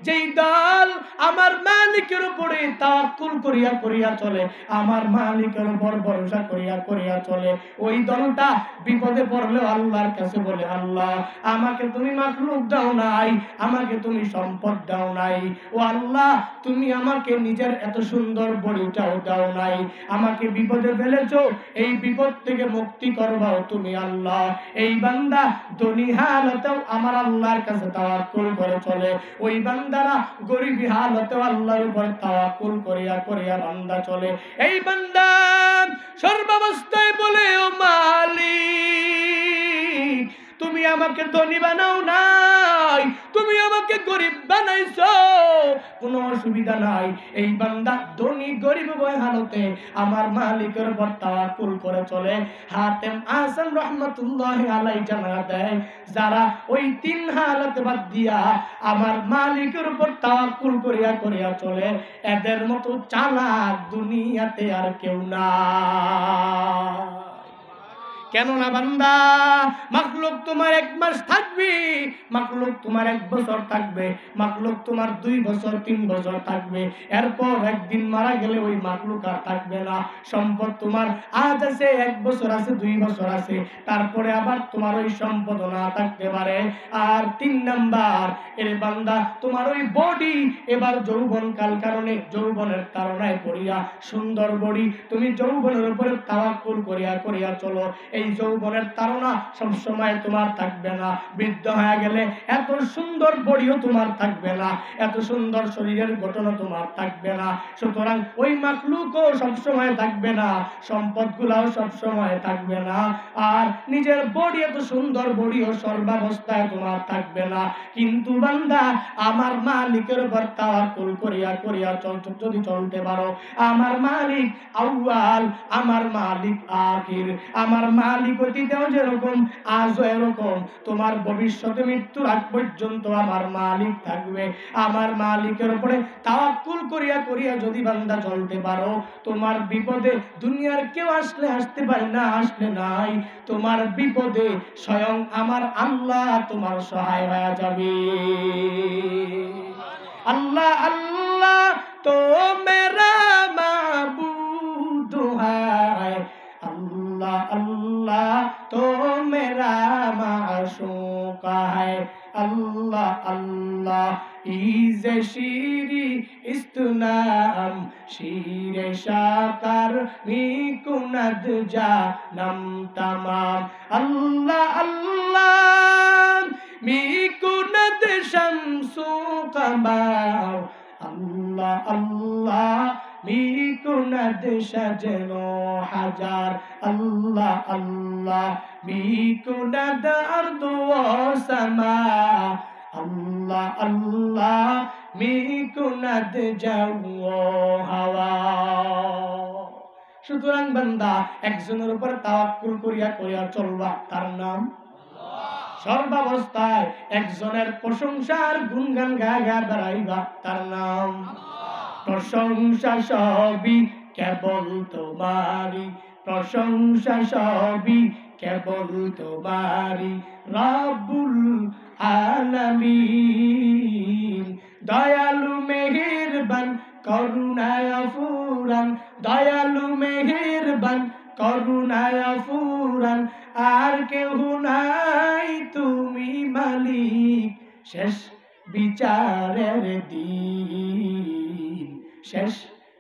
যেই দল আমার মালিকের উপরে তাওয়াক্কুল করিয়া করিয়া চলে, আমার মালিকের উপর ভরসা করিয়া করিয়া চলে। ওই দলটা বিপদে পড়লে আল্লাহর কাছে বলে, আল্লাহ আমাকে তুমি মাখলুক দাও নাই, আমাকে তুমি সম্পদ দাও নাই, ও আল্লাহ তুমি আমাকে নিজের এত সুন্দর বডিটাও দাও নাই, আমাকে বিপদে ফেলেছো, এই বিপদ থেকে মুক্তি করবাও তুমি আল্লাহ। এই বান্দা ধনী হালতেও আমার আল্লাহর কাছে তাওয়াক্কুল করে চলে। ওই বান্দারা গরিব হালতেও আল্লাহর উপর তাওয়াক্কুল করিয়া করিয়া বান্দা চলে। এই বান্দা সর্বাবস্থায় বলে, ও মালিক তুমি আমাকে ধনী বানাও নাই, তুমি আমাকে গরিব বানাইছো, কোনো অসুবিধা নাই। এই বান্দা ধনী গরিব উভয় হালতে আমার মালিকের উপর তাওয়াক্কুল করে চলে। হাতেম আসেম রহমাতুল্লাহ আলাইহি জানা দেয়, যারা ওই 3 হালত বাদ দিয়া আমার মালিকের উপর তাওয়াক্কুল করিয়া করিয়া চলে, এদের মতো চালাক দুনিয়াতে আর কেউ না। কেননা বান্দা মাখলুক তোমার 1 মাস থাকবে, মাখলুক তোমার 1 বছর থাকবে, মাখলুক তোমার 2 বছর 3 বছর থাকবে, এরপর একদিন মারা গেলে ওই মাখলুক আর থাকবে না। সম্পদ তোমার আজ আছে, 1 বছর আছে, 2 বছর আছে, তারপরে আবার তোমার ওই সম্পদ না থাকতে পারে। আর 3 নাম্বার, এর বান্দা তোমার ওই বডি এবার যৌবনকাল কারণে যৌবনের তাড়নায় পড়িয়া সুন্দর বডি, তুমি যৌবনের উপরে তাওয়াক্কুল করিয়া করিয়া চলো, এই যৌবনের তাড়না সব সময় তোমার থাকবে না। বৃদ্ধ হয়ে গেলে এত সুন্দর বডিও তোমার থাকবে না, এত সুন্দর শরীরের গঠন তোমার থাকবে না। সুতরাং ওই মাখলুকও সব সময় থাকবে না, সম্পদগুলাও সব সময় থাকবে না, আর নিজের বডি এত সুন্দর বডিও সর্বাবস্থায় তোমার থাকবে না। কিন্তু বান্দা আমার মালিকের উপর তাওয়াক্কুল করিয়া করিয়া যদি চলতে পারো, আমার মালিক আউয়াল, আমার মালিক আখির, আমার মালিক অতীতেও যেরকম আজও এরকম, তোমার ভবিষ্যতে মৃত্যুর আগ পর্যন্ত আমার মালিক থাকবে। আমার মালিকের উপরে তাওয়াক্কুল করিয়া করিয়া যদি বান্দা চলতে পারো, তোমার বিপদে দুনিয়ার কেউ আসলে আসতে পারে না, আসলে নাই, তোমার বিপদে স্বয়ং আমার আল্লাহ তোমার সহায় হয়ে যাবে। আল্লাহ আল্লাহ তো মেরা মাবুদ है, अल्लाह अल्लाह तो मेरा माशूक है, अल्लाह अल्लाह इज़े शीरी इस्तनाम शीरे शाकर मिकुनद जानम तमाम, अल्लाह अल्लाह मिकुनद शम्सु कमार, अल्लाह अल्लाह মিকুনাদ সাজানো হাজার আল্লাহ আল্লাহ মিকুনাদ আরদু ওয়া সামা আল্লাহ আল্লাহ মিকুনাদ জাও হাওয়া। সুতরাং বান্দা একজনের উপর তাওয়াক্কুল করিয়া করিয়া চলবা, তার নাম সর্বাবস্থায় একজনের প্রশংসার গুণগান গায়া গায়া বেড়াইবা, তার নাম প্রশংসা সবই কেবল তোমারি, প্রশংসা সবই কেবল তোমারি রব্বুল আলামিন। দয়ালু মেহেরবান করুণায় ফুরান, দয়ালু মেহেরবান করুণায় ফুরান, আর কেউ নাই তুমি মালিক শেষ বিচারের দিন, শেষ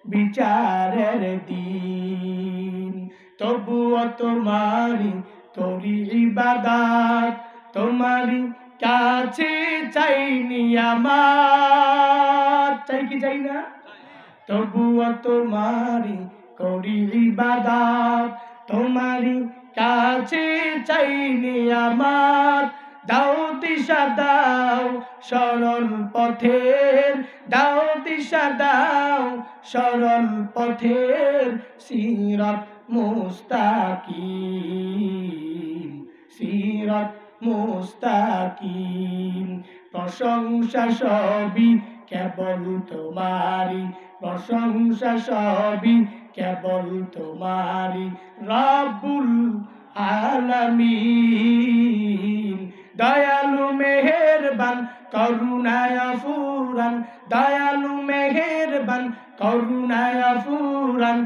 বিচারের দিন। তবুও তোমারি করি ইবাদত, তোমারি কাছে চাইনি আমার, চাই কি চাই না? তবুও তোমারি করি ইবাদত, তোমারি কাছে চাইনি আমার। দাও দিশা দাও সরল পথের, দাও দিশা দাও সরল পথের, সিরাত মুস্তাকিম, সিরাত মুস্তাকিম। প্রশংসা সবই কেবল তোমারি, প্রশংসা সবই কেবল তোমারি রব্বুল আলামিন। দয়ালু মেহেরবান করুণায় ফুরান, দয়ালু মেহেরবান করুণায় ফুরান,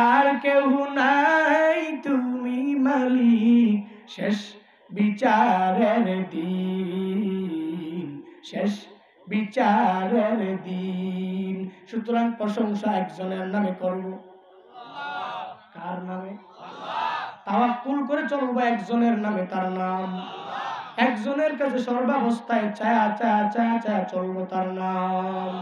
আর কেউ নাই তুমি মালিক শেষ বিচারের দিন, শেষ বিচারের দিন। সুতরাং প্রশংসা একজনের নামে করব, কার নামে? তাওয়াক্কুল করে চলবো একজনের নামে, তার নাম একজনের কাছে সর্বাবস্থায় চায়া চায়া চায়া চায়া চলবো, তার নাম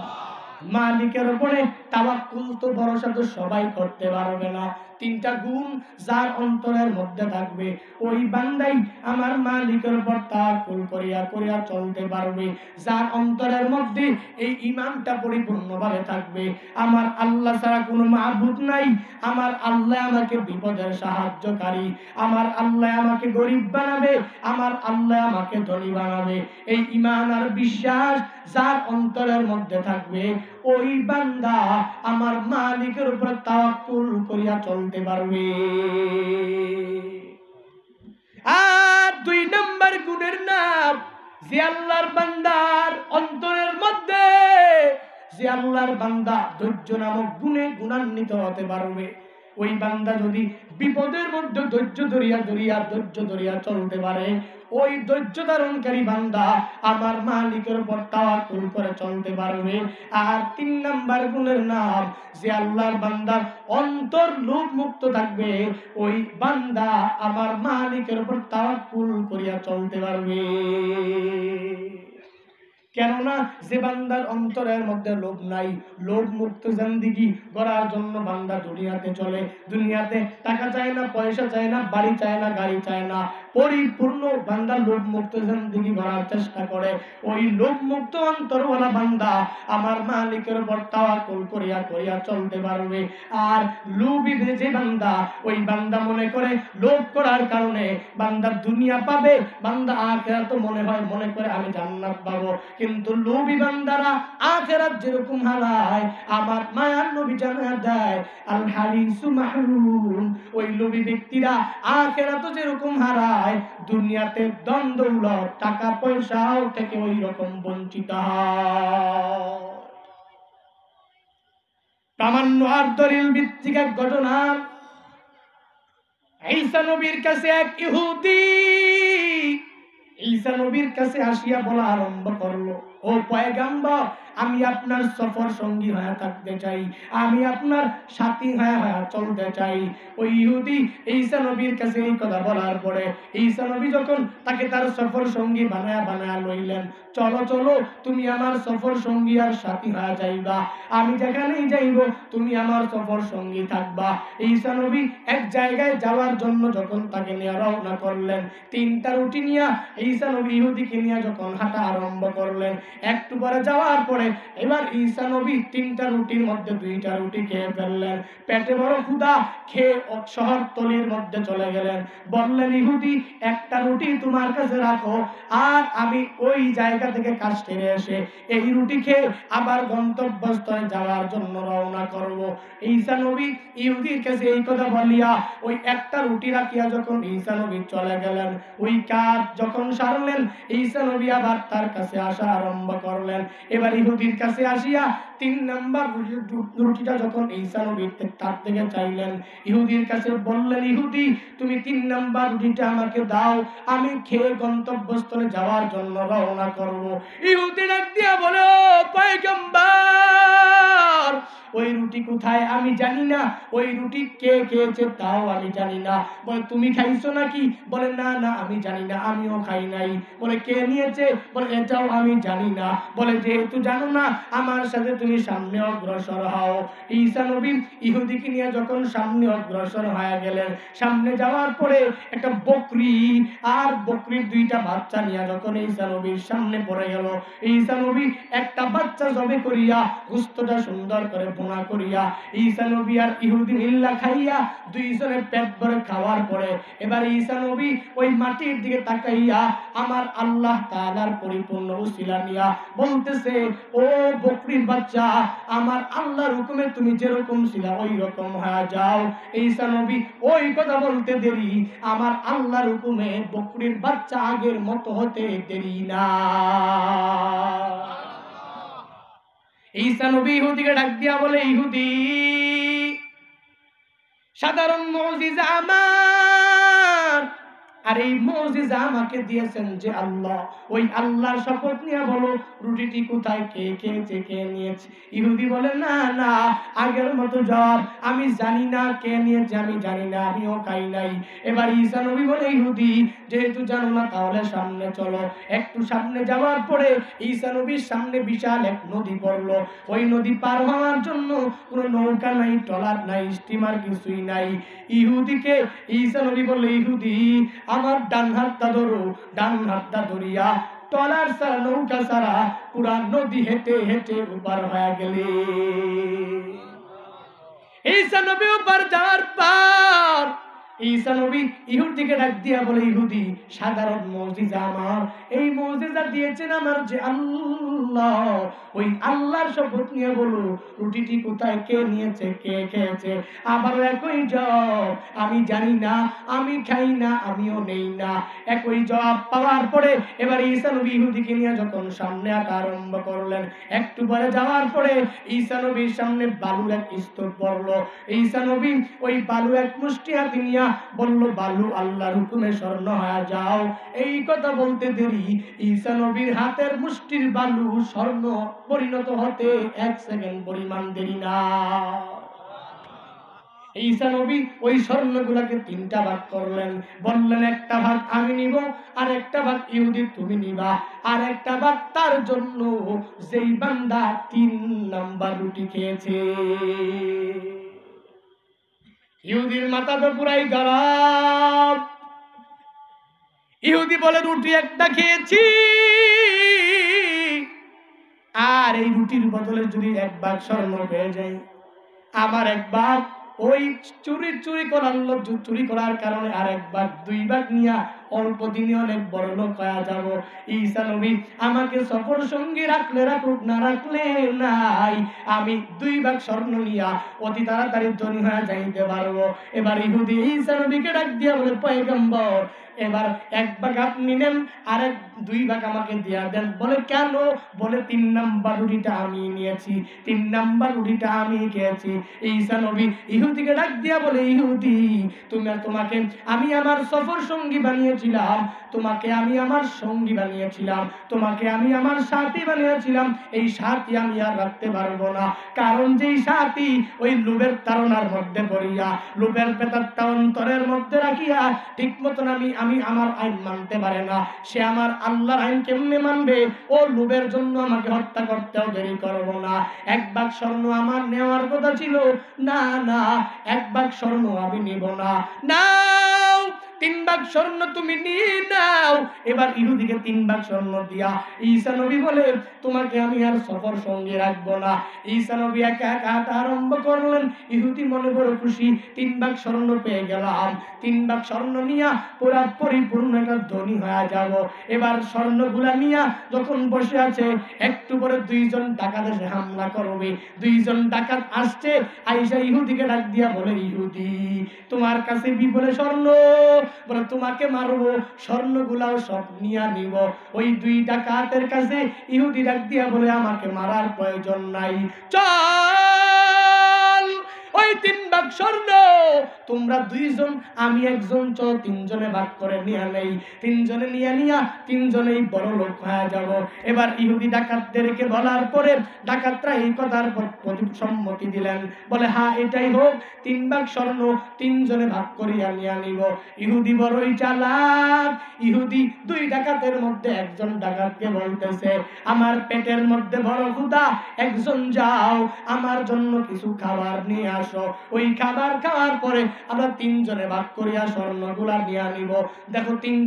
মালিকের উপরে তাওয়াক্কুল। তো ভরসা তো সবাই করতে পারবে না। তিনটা গুণ যার অন্তরের মধ্যে থাকবে, ওই বান্দাই আমার মালিকের উপর তাওয়াক্কুল করিয়া করিয়া চলতে পারবে। যার অন্তরের মধ্যে এই ঈমানটা পরিপূর্ণভাবে থাকবে, আমার আল্লাহ ছাড়া কোনো মাবুদ নাই, আমার আল্লাহ আমাকে বিপদের সাহায্যকারী, আমার আল্লাহ আমাকে গরিব বানাবে, আমার আল্লাহ আমাকে ধনী বানাবে, এই ঈমান আর বিশ্বাস যার অন্তরের মধ্যে থাকবে, ওই বান্দা আমার মালিকের উপর তাওয়াক্কুল করিয়া চলতে পারবে। আর দুই নম্বর গুণের নাম, যে আল্লাহর বান্দার অন্তরের মধ্যে, যে আল্লাহর বান্দা ধৈর্য নামক গুণে গুণান্বিত হতে পারবে, ওই বান্দা যদি বিপদের মধ্যে ধৈর্য ধরিয়া ধরিয়া ধৈর্য ধরিয়া চলতে পারে, ওই ধৈর্য ধারণকারী বান্দা আমার মালিকের উপর তাওয়াক্কুল করে চলতে পারবে। আর তিন নাম্বার গুণের নাম, যে আল্লাহর বান্দার অন্তর লোভ মুক্ত থাকবে, ওই বান্দা আমার মালিকের উপর তাওয়াক্কুল করিয়া চলতে পারবে। কেননা যে বান্দার অন্তরের মধ্যে লোভ নাই, লোভ মুক্ত জিন্দেগি গড়ার জন্য বান্দা দুনিয়াতে চলে, দুনিয়াতে টাকা চায় না, পয়সা চায় না, বাড়ি চায় না, গাড়ি চায় না, পরিপূর্ণ বান্দা লোভ মুক্ত জিন্দেগি গড়ার চেষ্টা করে। ওই লোভ মুক্ত অন্তরওয়ালা বান্দা আমার মালিকের উপর তাওয়াক্কুল করিয়া করিয়া চলতে পারবে। আর লোভী যে বান্দা, ওই বান্দা মনে করে লোভ করার কারণে বান্দা দুনিয়া পাবে, বান্দা আখিরাত মনে করে আমি জান্নাত পাবো। কিন্তু লোভী বান্দারা আখিরাত যেরকম হারায়, আমার মায়ার নবী জানা দেয় আল হারিসু মাহরুম, ওই লোভী ব্যক্তিরা আখিরাত যেরকম হারায়, দুনিয়াতে ধন দৌলত টাকা পয়সাও থেকে ওই রকম বঞ্চিত হয়। প্রামাণ্য আর দলিল ভিত্তিক এক ঘটনা। ঈসা নবীর কাছে এক ইহুদি ঈসা নবীর কাছে আসিয়া বলা আরম্ভ করলো, ও পয়গম্বর, আমি আপনার সফর সঙ্গী হয়ে থাকতে চাই, আমি আপনার সাথী হয়ে চলতে চাই। ওই ইহুদি ঈসা নবীর কাছে এই কথা বলার পরে ঈসা নবী যখন তাকে তার সফর সঙ্গী বানায়া লইলেন, চলো চলো তুমি আমার সফর সঙ্গী আর সাথী হয়ে যাইবা, আমি যেখানেই যাইব তুমি আমার সফর সঙ্গী থাকবা। ঈসা নবী এক জায়গায় যাওয়ার জন্য যখন তাকে নিয়ে রওনা করলেন, 3টা রুটি নিয়ে ঈসা নবী ইহুদিকে নিয়ে যখন হাঁটা আরম্ভ করলেন, একটু পরে যাওয়ার পরে এবার ঈসা নবী 3টা রুটির মধ্যে 2টা রুটি খেয়ে ফেললেন। পেটে বড় ক্ষুধা, খেয়ে শহরতলির মধ্যে চলে গেলেন। বললেন, ইহুদি একটা রুটি তোমার কাছে রাখো, আর আমি ওই জায়গা থেকে কাজ সেরে এসে এই রুটি খেয়ে আবার গন্তব্যস্থলে যাওয়ার জন্য রওনা করব। ঈসা নবী ইহুদির কাছে এই কথা বলিয়া ওই একটা রুটি রাখিয়া যখন ঈসা নবী চলে গেলেন, ওই কাজ যখন সারলেন, ঈসা নবী আবার তার কাছে আসা আরম্ভ করলেন। এবার ইহুদির কাছে আসিয়া 3 নাম্বার রুটিটা যখন ঈসা নবী তার থেকে চাইলেন, ইহুদির কাছে বললেন, ইহুদি তুমি 3 নাম্বার রুটিটা আমাকে দাও, আমি খেয়ে গন্তব্যস্থলে যাওয়ার জন্য রওনা করব। ইহুদি ডাক দিয়া বলে, ও পয়গম্বর, ওই রুটি কোথায় আমি জানি না, ওই রুটি কে খেয়েছে তাও আমি জানি না। বলে, তুমি খাইছো নাকি? বলে, না না আমি জানি না, আমিও খাই নাই। বলে, কে নিয়েছে? বলে, এটাও আমি জানি না। বলে, যেহেতু জানো না, আমার সাথে তুমি সামনে অগ্রসর হও। ঈসা নবী ইহুদিকে নিয়ে যখন সামনে অগ্রসর হয়ে গেলেন, সামনে যাওয়ার পরে একটা বকরি আর বকরির 2টা বাচ্চা নিয়ে যখন ঈসা নবীর সামনে পড়ে গেল, ঈসা নবী একটা বাচ্চা জবে করিয়া গোশতটা সুন্দর করে ভুনা করিয়া ঈসা নবী আর ইহুদি মিল্লা খাইয়া 2 জনে পেট ভরে খাওয়ার পরে এবার ঈসা নবী ওই মাটির দিকে তাকাইয়া আমার আল্লাহ তাআলার পরিপূর্ণ উসিলা নিয়া বলতেছে, ও বকরির বাচ্চা, আমার আল্লাহর হুকুমে তুমি যেরকম ছিলা ওই রকম হয়ে যাও। ঈসা নবী ওই কথা বলতে দেরি, আমার আল্লাহর হুকুমে বকরির বাচ্চা আগের মতো হতে দেরি না। ঈসা নবী ইহুদিকে ডাক দিয়া বলে, ইহুদি, সাধারণ মুজিজা আমার, আর এই মুজিজা আমাকে দিয়েছেন যে আল্লাহ, ওই আল্লাহর শপথ নিয়ে বলো রুটিটি কোথায়, কে খেয়েছে, কে নিয়েছে? ইহুদি বলে, না না আগের মতো জবাব, আমি জানি না কে নিয়েছে, আমি জানি না, আমিও খাই নাই। এবার ঈসা নবী বলে, ইহুদি যেহেতু জানো না তাহলে সামনে চলো। একটু সামনে যাওয়ার পরে ঈসা নবীর সামনে বিশাল এক নদী পড়লো। ওই নদী পার হওয়ার জন্য কোনো নৌকা নাই, ট্রলার নাই, স্টিমার কিছুই নাই। ইহুদিকে ঈসা নবী বললে, ইহুদি আমার ডান হাতটা ধরো। ডান হাতটা ধরিয়া ট্রলার ছাড়া, নৌকা ছাড়া পুরা নদী হেঁটে হেঁটে উপার হয়ে গেলে। ঈসা নবী উপার যাওয়ার পর ঈসা নবী ইহুদিকে ডাক দিয়া বলে, ইহুদি সাধারণ মুজিজা আমার, এই মুজিজা দিয়েছেন আমার যে আল্লাহ, ওই আল্লাহর শপথ নিয়ে বলো রুটিটি কোথায়, কে নিয়েছে, কে খেয়েছে? আবারও একই জবাব, আমি জানি না, আমি খাই না, আমিও নেই না। একই জবাব পাওয়ার পরে এবার ঈসা নবী ইহুদিকে নিয়ে যখন সামনে হাঁটা আরম্ভ করলেন, একটু পরে যাওয়ার পরে ঈসা নবীর সামনে বালুর এক স্তূপ পড়লো। ঈসা নবী ওই বালু এক মুষ্টি হাতে নিয়ে বলল, বালু আল্লাহর হুকুমে স্বর্ণ হয়ে যাও। এই কথা বলতে দেরি, ঈসা নবীর হাতের মুষ্টির বালু স্বর্ণ পরিণত হতে 1 সেকেন্ড পরিমাণ দেরি না। ঈসা নবী ওই স্বর্ণগুলোকে 3টা ভাগ করলেন, বললেন একটা ভাগ আমি নিব, আর একটা ভাগ ইহুদি তুমি নিবা, আর একটা ভাগ তার জন্য যেই বান্দা 3 নাম্বার রুটি খেয়েছে। ইহুদির মাথা তো পুরাই গরম। ইহুদি বলে, রুটি একটা খেয়েছি, আর এই রুটির বদলে যদি 1 ভাগ স্বর্ণ পেয়ে যাই, আমার 1 ভাগ ওই চুরি করার কারণে আর 1 ভাগ 2 ভাগ নিয়ে অল্প দিনে অনেক বড় লোক হয়ে যাব। ঈসা নবী আমাকে সফর সঙ্গী রাখলে রাখুক, না রাখলে নাই, আমি 2 ভাগ স্বর্ণ নিয়া অতি তাড়াতাড়ি ধনী হয়ে যাইতে পারবো। এবার ইহুদি ঈসা নবীকে ডাক দিয়া বলে, পয়গম্বর এবার 1 ভাগ আপনি নেন, আর 2 ভাগ আমাকে দিয়া দেন। বলে, কেন? বলে, 3 নাম্বার রুটিটা আমি নিয়েছি, 3 নাম্বার রুটিটা আমি খেয়েছি। ঈসা নবী ইহুদিকে ডাক দিয়া বলে, ইহুদি তোমাকে আমি আমার সফর সঙ্গী বানিয়েছি বানিয়েছিলাম, তোমাকে আমি আমার সঙ্গী বানিয়েছিলাম, তোমাকে আমি আমার সাথী বানিয়েছিলাম, এই সাথী আমি আর রাখতে পারবো না। কারণ যেই সাথী ওই লোভের তাড়নার মধ্যে পড়িয়া, লোভের প্রেতাত্মা অন্তরের মধ্যে রাখিয়া ঠিক মতন আমি আমার আইন মানতে পারে না, সে আমার আল্লাহর আইন কেমনে মানবে? ও লোভের জন্য আমাকে হত্যা করতেও দেরি করবো না। এক ভাগ স্বর্ণ আমার নেওয়ার কথা ছিল, না না, এক ভাগ স্বর্ণ আমি নিব না। নাও 3 ভাগ স্বর্ণ তুমি নিয়ে নাও। এবার ইহুদিকে 3 ভাগ স্বর্ণ দিয়া ঈসা নবী বলে, তোমাকে আমি আর সফর সঙ্গে রাখবো না। ঈসা নবী একা একা হাঁটা আরম্ভ করলেন। ইহুদি মনে বড় খুশি, 3 ভাগ স্বর্ণ পেয়ে গেলাম, 3 ভাগ স্বর্ণ নিয়া পুরা পরিপূর্ণ একটা ধনী হয়ে যাব। এবার স্বর্ণগুলা নিয়া যখন বসে আছে, একটু পরে 2 জন ডাকাত এসে হামলা করবে। 2 জন ডাকাত আসছে, আইসা ইহুদিকে ডাক দিয়া বলে, ইহুদি তোমার কাছে বিপুল স্বর্ণ, বলে তোমাকে মারবো, স্বর্ণগুলাও সব নিয়া নিব। ওই 2 ডাকাতের কাছে ইহুদি ডাক দিয়া বলে, আমাকে মারার প্রয়োজন নাই, চল ওই 3 ভাগ স্বর্ণ তোমরা 2 জন আমি একজন, চল 3 জনে ভাগ করে নিয়ে নেই। 3 জনে নিয়া 3 জনেই বড় লোক হয়ে যাব। এবার ইহুদি ডাকাতদেরকে বলার পরে ডাকাতরা এই কথার প্রতি সম্মতি দিলেন, বলে হ্যাঁ এটাই হোক, 3 ভাগ স্বর্ণ 3 জনে ভাগ করিয়া নিয়ে নিব। ইহুদি বড়ই চালাক। ইহুদি 2 ডাকাতের মধ্যে একজন ডাকাতকে বলতেছে, আমার পেটের মধ্যে বড় ক্ষুধা, একজন যাও আমার জন্য কিছু খাবার নিয়ে আসো, ওই খাবার খাওয়ার পরে আমরা 3 জনে ভাগ করিয়া স্বর্ণগুলা নিয়ে নিব। দেখো 3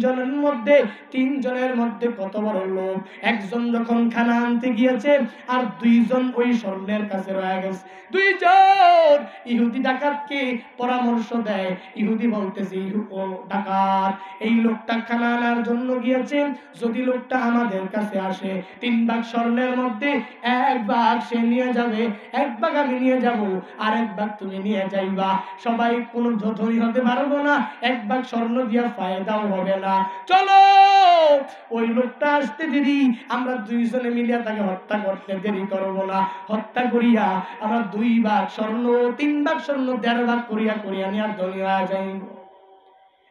জনের মধ্যে কত বড় লোভ। একজন যখন খানা আনতে গিয়েছে আর 2 জন ওই স্বর্ণের কাছে রয়ে গেছে। 2 জন ইহুদি ডাকাতকে পরামর্শ দেয়। ইহুদি বলতেছে, ও ডাকাত, এই লোকটা খানা আনার জন্য গিয়েছে, যদি লোকটা আমাদের কাছে আসে 3 ভাগ স্বর্ণের মধ্যে 1 ভাগ সে নিয়ে যাবে, 1 ভাগ আমি নিয়ে যাব, আর 1 ভাগ তুমি নিয়ে যাইবা। সবাই কোনো ধনী হতে পারবো না, 1 ভাগ স্বর্ণ দিয়া ফায়দাও হবে না। চলো ওই লোকটা আসতে দেরি, আমরা 2 জনে মিলিয়া তাকে হত্যা করতে দেরি করবো না। হত্যা করিয়া আমরা 2 ভাগ স্বর্ণ, 3 ভাগ স্বর্ণ 1.5 ভাগ করিয়া নিয়ে ধনী হয়ে যাইব।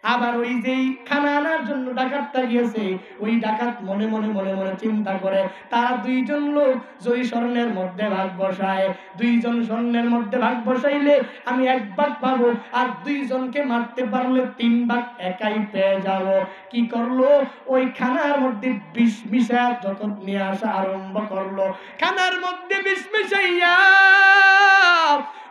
আবার ওই যেই খানা আনার জন্য ডাকাতটা গিয়েছে, ওই ডাকাত মনে মনে চিন্তা করে, তারা 2 জন লোক যদি স্বর্ণের মধ্যে ভাগ বসায়, 2 জন স্বর্ণের মধ্যে ভাগ বসাইলে আমি 1 ভাগ পাবো, আর 2 জনকে মারতে পারলে 3 ভাগ একাই পেয়ে যাব। কি করলো, ওই খানার মধ্যে বিষ মিশায়া যখন নিয়ে আসা আরম্ভ করলো, খানার মধ্যে বিষ মিশাইয়া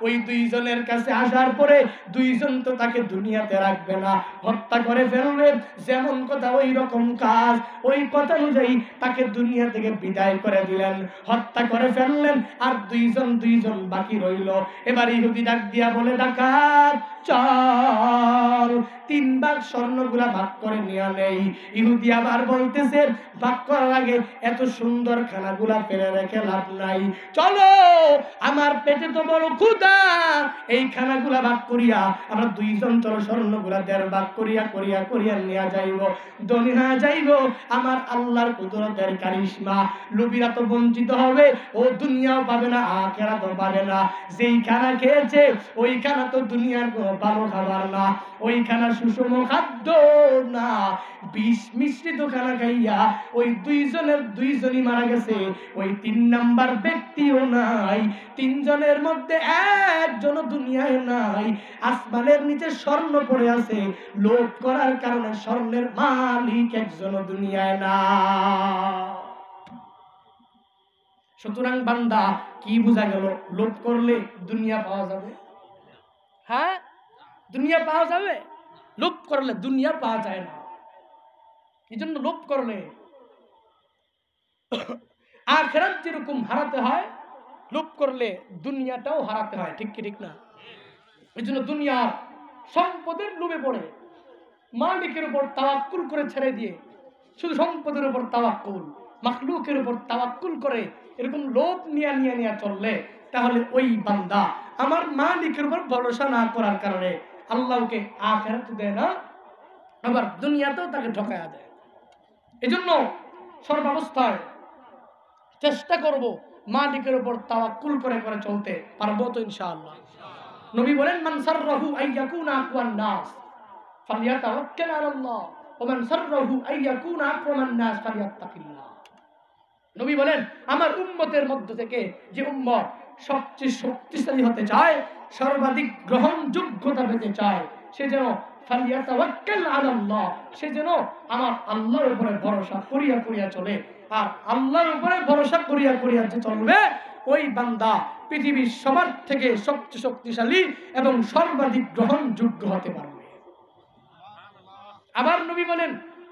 ওই 2 জনের কাছে আসার পরে 2 জন তো তাকে দুনিয়াতে রাখবে না, হত্যা করে ফেলবে। যেমন কথা ওই রকম কাজ, ওই কথা অনুযায়ী তাকে দুনিয়া থেকে বিদায় করে দিলেন, হত্যা করে ফেললেন। আর 2 জন বাকি রইল। এবার ইহুদি ডাক দিয়া বলে, ডাকাত চল 3 ভাগ স্বর্ণগুলা ভাগ করে নিয়ে নেই। ইহুদি আবার বলতেছে, ভাগ করার আগে এত সুন্দর খানাগুলা ফেলে রেখে লাভ নাই, চলো আমার পেটে তো বড় ক্ষুধা, এই খানাগুলা ভাগ করিয়া আমরা 2 জন চলো স্বর্ণগুলা 1.5 ভাগ করিয়া নিয়ে যাইব, ধনী হয়ে যাইব। আমার আল্লাহর কুদরতের কারিশমা। লোভীরা তো বঞ্চিত হবে, ও দুনিয়াও পাবে না, আখিরাতও পাবে না। যেই খানা খেয়েছে ওই খানা তো দুনিয়ার কোনো ভালো খাবার না, ওই খানা সুষম খাদ্য না, বিষ মিশ্রিত খানা খাইয়া ওই 2 জনের 2 জনই মারা গেছে। ওই 3 নাম্বার ব্যক্তিও নাই, 3 জনের মধ্যে একজনও দুনিয়ায় নাই। আসমানের নিচে স্বর্ণ পড়ে আছে, লোভ করার কারণে স্বর্ণের মালিক একজনও দুনিয়ায় না। সুতরাং বান্দা, কি বোঝা গেল? লোভ করলে দুনিয়া পাওয়া যাবে? হ্যাঁ, দুনিয়া পাওয়া যাবে। লোভ করলে দুনিয়া পাওয়া যায় না। এই জন্য লোভ করলে আখিরাত যেরকম হারাতে হয়, লোভ করলে দুনিয়াটাও হারাতে হয়। ঠিক কি ঠিক না? এই জন্য দুনিয়া সম্পদের লোভে পড়ে মালিকের উপর তাওয়াক্কুল করে ছেড়ে দিয়ে শুধু সম্পদের উপর তাওয়াক্কুল, মাখলুকের উপর তাওয়াক্কুল করে এরকম লোভ নিয়ে চললে, তাহলে ওই বান্দা আমার মালিকের উপর ভরসা না করার কারণে আল্লাহকে আখিরাত দেয় না, আবার দুনিয়াতেও তাকে ঠকায়া দেয়। এজন্য সর্বাবস্থায় চেষ্টা করব মালিকের উপর তাওয়াক্কুল করে চলতে পারবো তো ইনশাআল্লাহ। নবী বলেন, মান সাররাহু আইয়াকুনা আকওয়ান নাস ফালিয়াতাওয়াক্কাল আলাল্লাহ। ওমান সাররাহু আইয়াকুনা আকরামান নাস ফালিয়াত্তাকিল্লাহ। নবী বলেন, আমার উম্মতের মধ্য থেকে যে উম্মত সবচেয়ে শক্তিশালী হতে চায়, সর্বাধিক গ্রহণযোগ্যতা পেতে চায়, সে যেন ফালিয়াতাওয়াক্কাল আলাল্লাহ, সে যেন আমার আল্লাহর উপরে ভরসা করিয়া করিয়া চলে। আর আল্লাহর উপরে ভরসা করিয়া করিয়া যে চলবে, ওই বান্দা পৃথিবীর সবার থেকে সবচেয়ে শক্তিশালী এবং সর্বাধিক গ্রহণযোগ্য হতে পারবে। আবার নবী বলেন,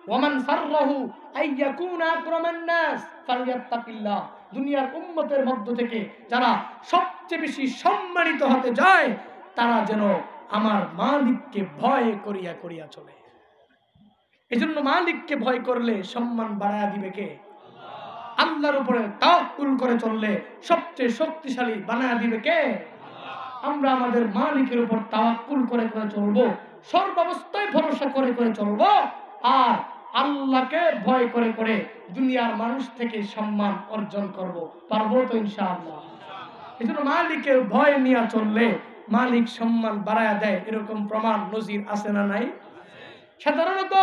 ওয়ামান সাররাহু আইয়াকুনা আকরামান নাস ফালিয়াত্তাকিল্লাহ। দুনিয়ার উম্মতের মধ্য থেকে যারা সবচেয়ে বেশি সম্মানিত হতে যায়, তারা যেন আমার মালিককে ভয় করিয়া করিয়া চলে। এজন্য মালিককে ভয় করলে সম্মান বাড়ায়া দিবে কে? আল্লাহর উপরে তাওয়াক্কুল করে চললে সবচেয়ে শক্তিশালী বানায়া দিবে কে? আমরা আমাদের মালিকের উপর তাওয়াক্কুল করে করে চলবো, সর্বাবস্থায় ভরসা করে করে চলবো, আর আল্লাহকে ভয় করে করে দুনিয়ার মানুষ থেকে সম্মান অর্জন করব। পারবো তো ইনশাআল্লাহ? এজন্য মালিকের ভয় নিয়ে চললে মালিক সম্মান বাড়ায়া দেয়, এরকম প্রমাণ নজির আছে না নাই? সাধারণত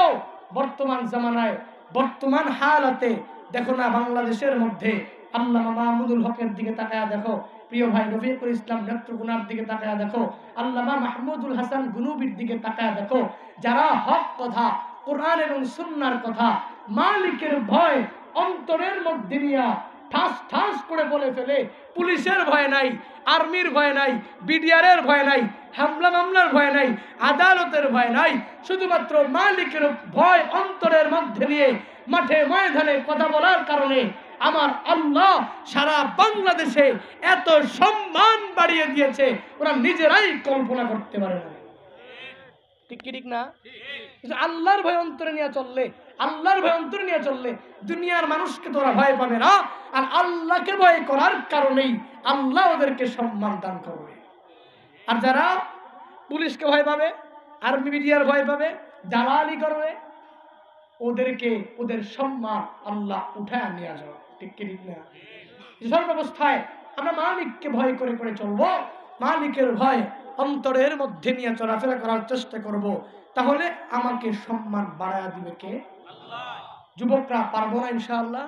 বর্তমান জামানায়, বর্তমান হালাতে দেখো না, বাংলাদেশের মধ্যে আল্লামা মাহমুদুল হকের দিকে তাকায়া দেখো, প্রিয় ভাই রফিকুল ইসলাম নেত্রকোনার দিকে তাকায়া দেখো, আল্লামা মাহমুদুল হাসান গুনুবির দিকে তাকায়া দেখো, যারা হক কথা, কোরআন এবং সুন্নাহর কথা, মালিকের ভয় অন্তরের মধ্যে নিয়ে ঠাস ঠাস করে বলে ফেলে, পুলিশের ভয় নাই, আর্মির ভয় নাই, বিডিআরের ভয় নাই, হামলা মামলার ভয় নাই, আদালতের ভয় নাই, শুধুমাত্র মালিকের ভয় অন্তরের মধ্যে নিয়ে মাঠে ময়দানে কথা বলার কারণে আমার আল্লাহ সারা বাংলাদেশে এত সম্মান বাড়িয়ে দিয়েছে, ওরা নিজেরাই কল্পনা করতে পারে না। ঠিক কি ঠিক না? আল্লাহর ভয় অন্তরে নিয়ে চললে, আল্লাহর ভয় অন্তরে নিয়ে চললে দুনিয়ার মানুষকে তোরা ভয় পাবে না, আর আল্লাহকে ভয় করার কারণেই আল্লাহ ওদেরকে সম্মান দান করবে। আর যারা পুলিশকে ভয় পাবে, আর্মি বিডিআর ভয় পাবে, দালালি করবে, ওদেরকে ওদের সম্মান আল্লাহ উঠায় নিয়ে যাবে। ঠিক কি ঠিক না? সর্বাবস্থায় আমরা মালিককে ভয় করে করে চলবো, মালিকের ভয় অন্তরের মধ্যে নিয়ে চলাফেরা করার চেষ্টা করব, তাহলে আমাকে সম্মান বাড়ায়া দিবে কে? যুবকরা পারবো না ইনশাআল্লাহ?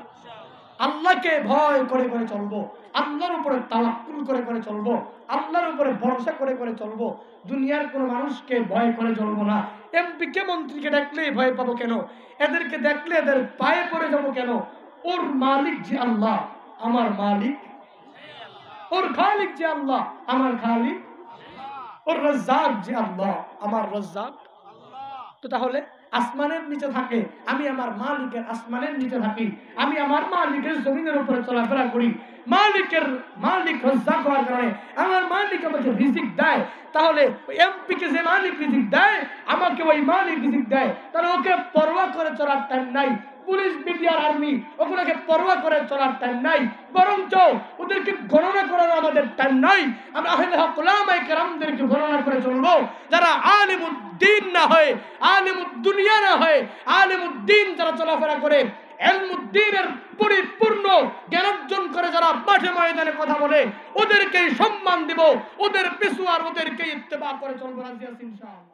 আল্লাহকে ভয় করে করে চলবো, আল্লাহর উপরে তাওয়াক্কুল করে করে চলবো, আল্লাহর উপরে ভরসা করে করে চলবো, দুনিয়ার কোনো মানুষকে ভয় করে চলবো না। এমপিকে মন্ত্রীকে দেখলে ভয় পাবো কেন? এদেরকে দেখলে এদের পায়ে পড়ে যাবো কেন? ওর মালিক যে আল্লাহ, আমার মালিক, ওর খালিক যে আল্লাহ, আমার খালিক, ওর রাজ্জাক যে আল্লাহ, আমার রাজ্জাক। তো তাহলে আসমানের নিচে থাকে, আমি আমার মালিকের আসমানের নিচে থাকি, আমি আমার মালিকের জমিনের উপরে চলাফেরা করি, মালিক রাজ্জাক হওয়ার কারণে আমার মালিক আমাকে রিজিক দেয়। তাহলে এমপি কে যে মালিক রিজিক দেয়, আমাকে ওই মালিক রিজিক দেয়, তাহলে ওকে পরোয়া করে চলার টাইম নাই। পুলিশ বিডিআর আর্মি ওগুলোকে পরোয়া করে চলার টাইম নাই, বরঞ্চ ওদেরকে গণনা করার আমাদের টাইম নাই। আমরা আহলে হক উলামায়ে কেরামদেরকে গণনা করে চলবো, যারা আলিমুদ্দিন না হয়, আলিমুদ্দুনিয়া না হয়, আলিমুদ্দিন যারা চলাফেরা করে, ইলমুদ্দিনের পরিপূর্ণ জ্ঞান অর্জন করে যারা মাঠে ময়দানে কথা বলে, ওদেরকেই সম্মান দিব, ওদের পিছু আর ওদেরকেই ইত্তেবা করে চলবো। রাজি আছি ইনশাআল্লাহ?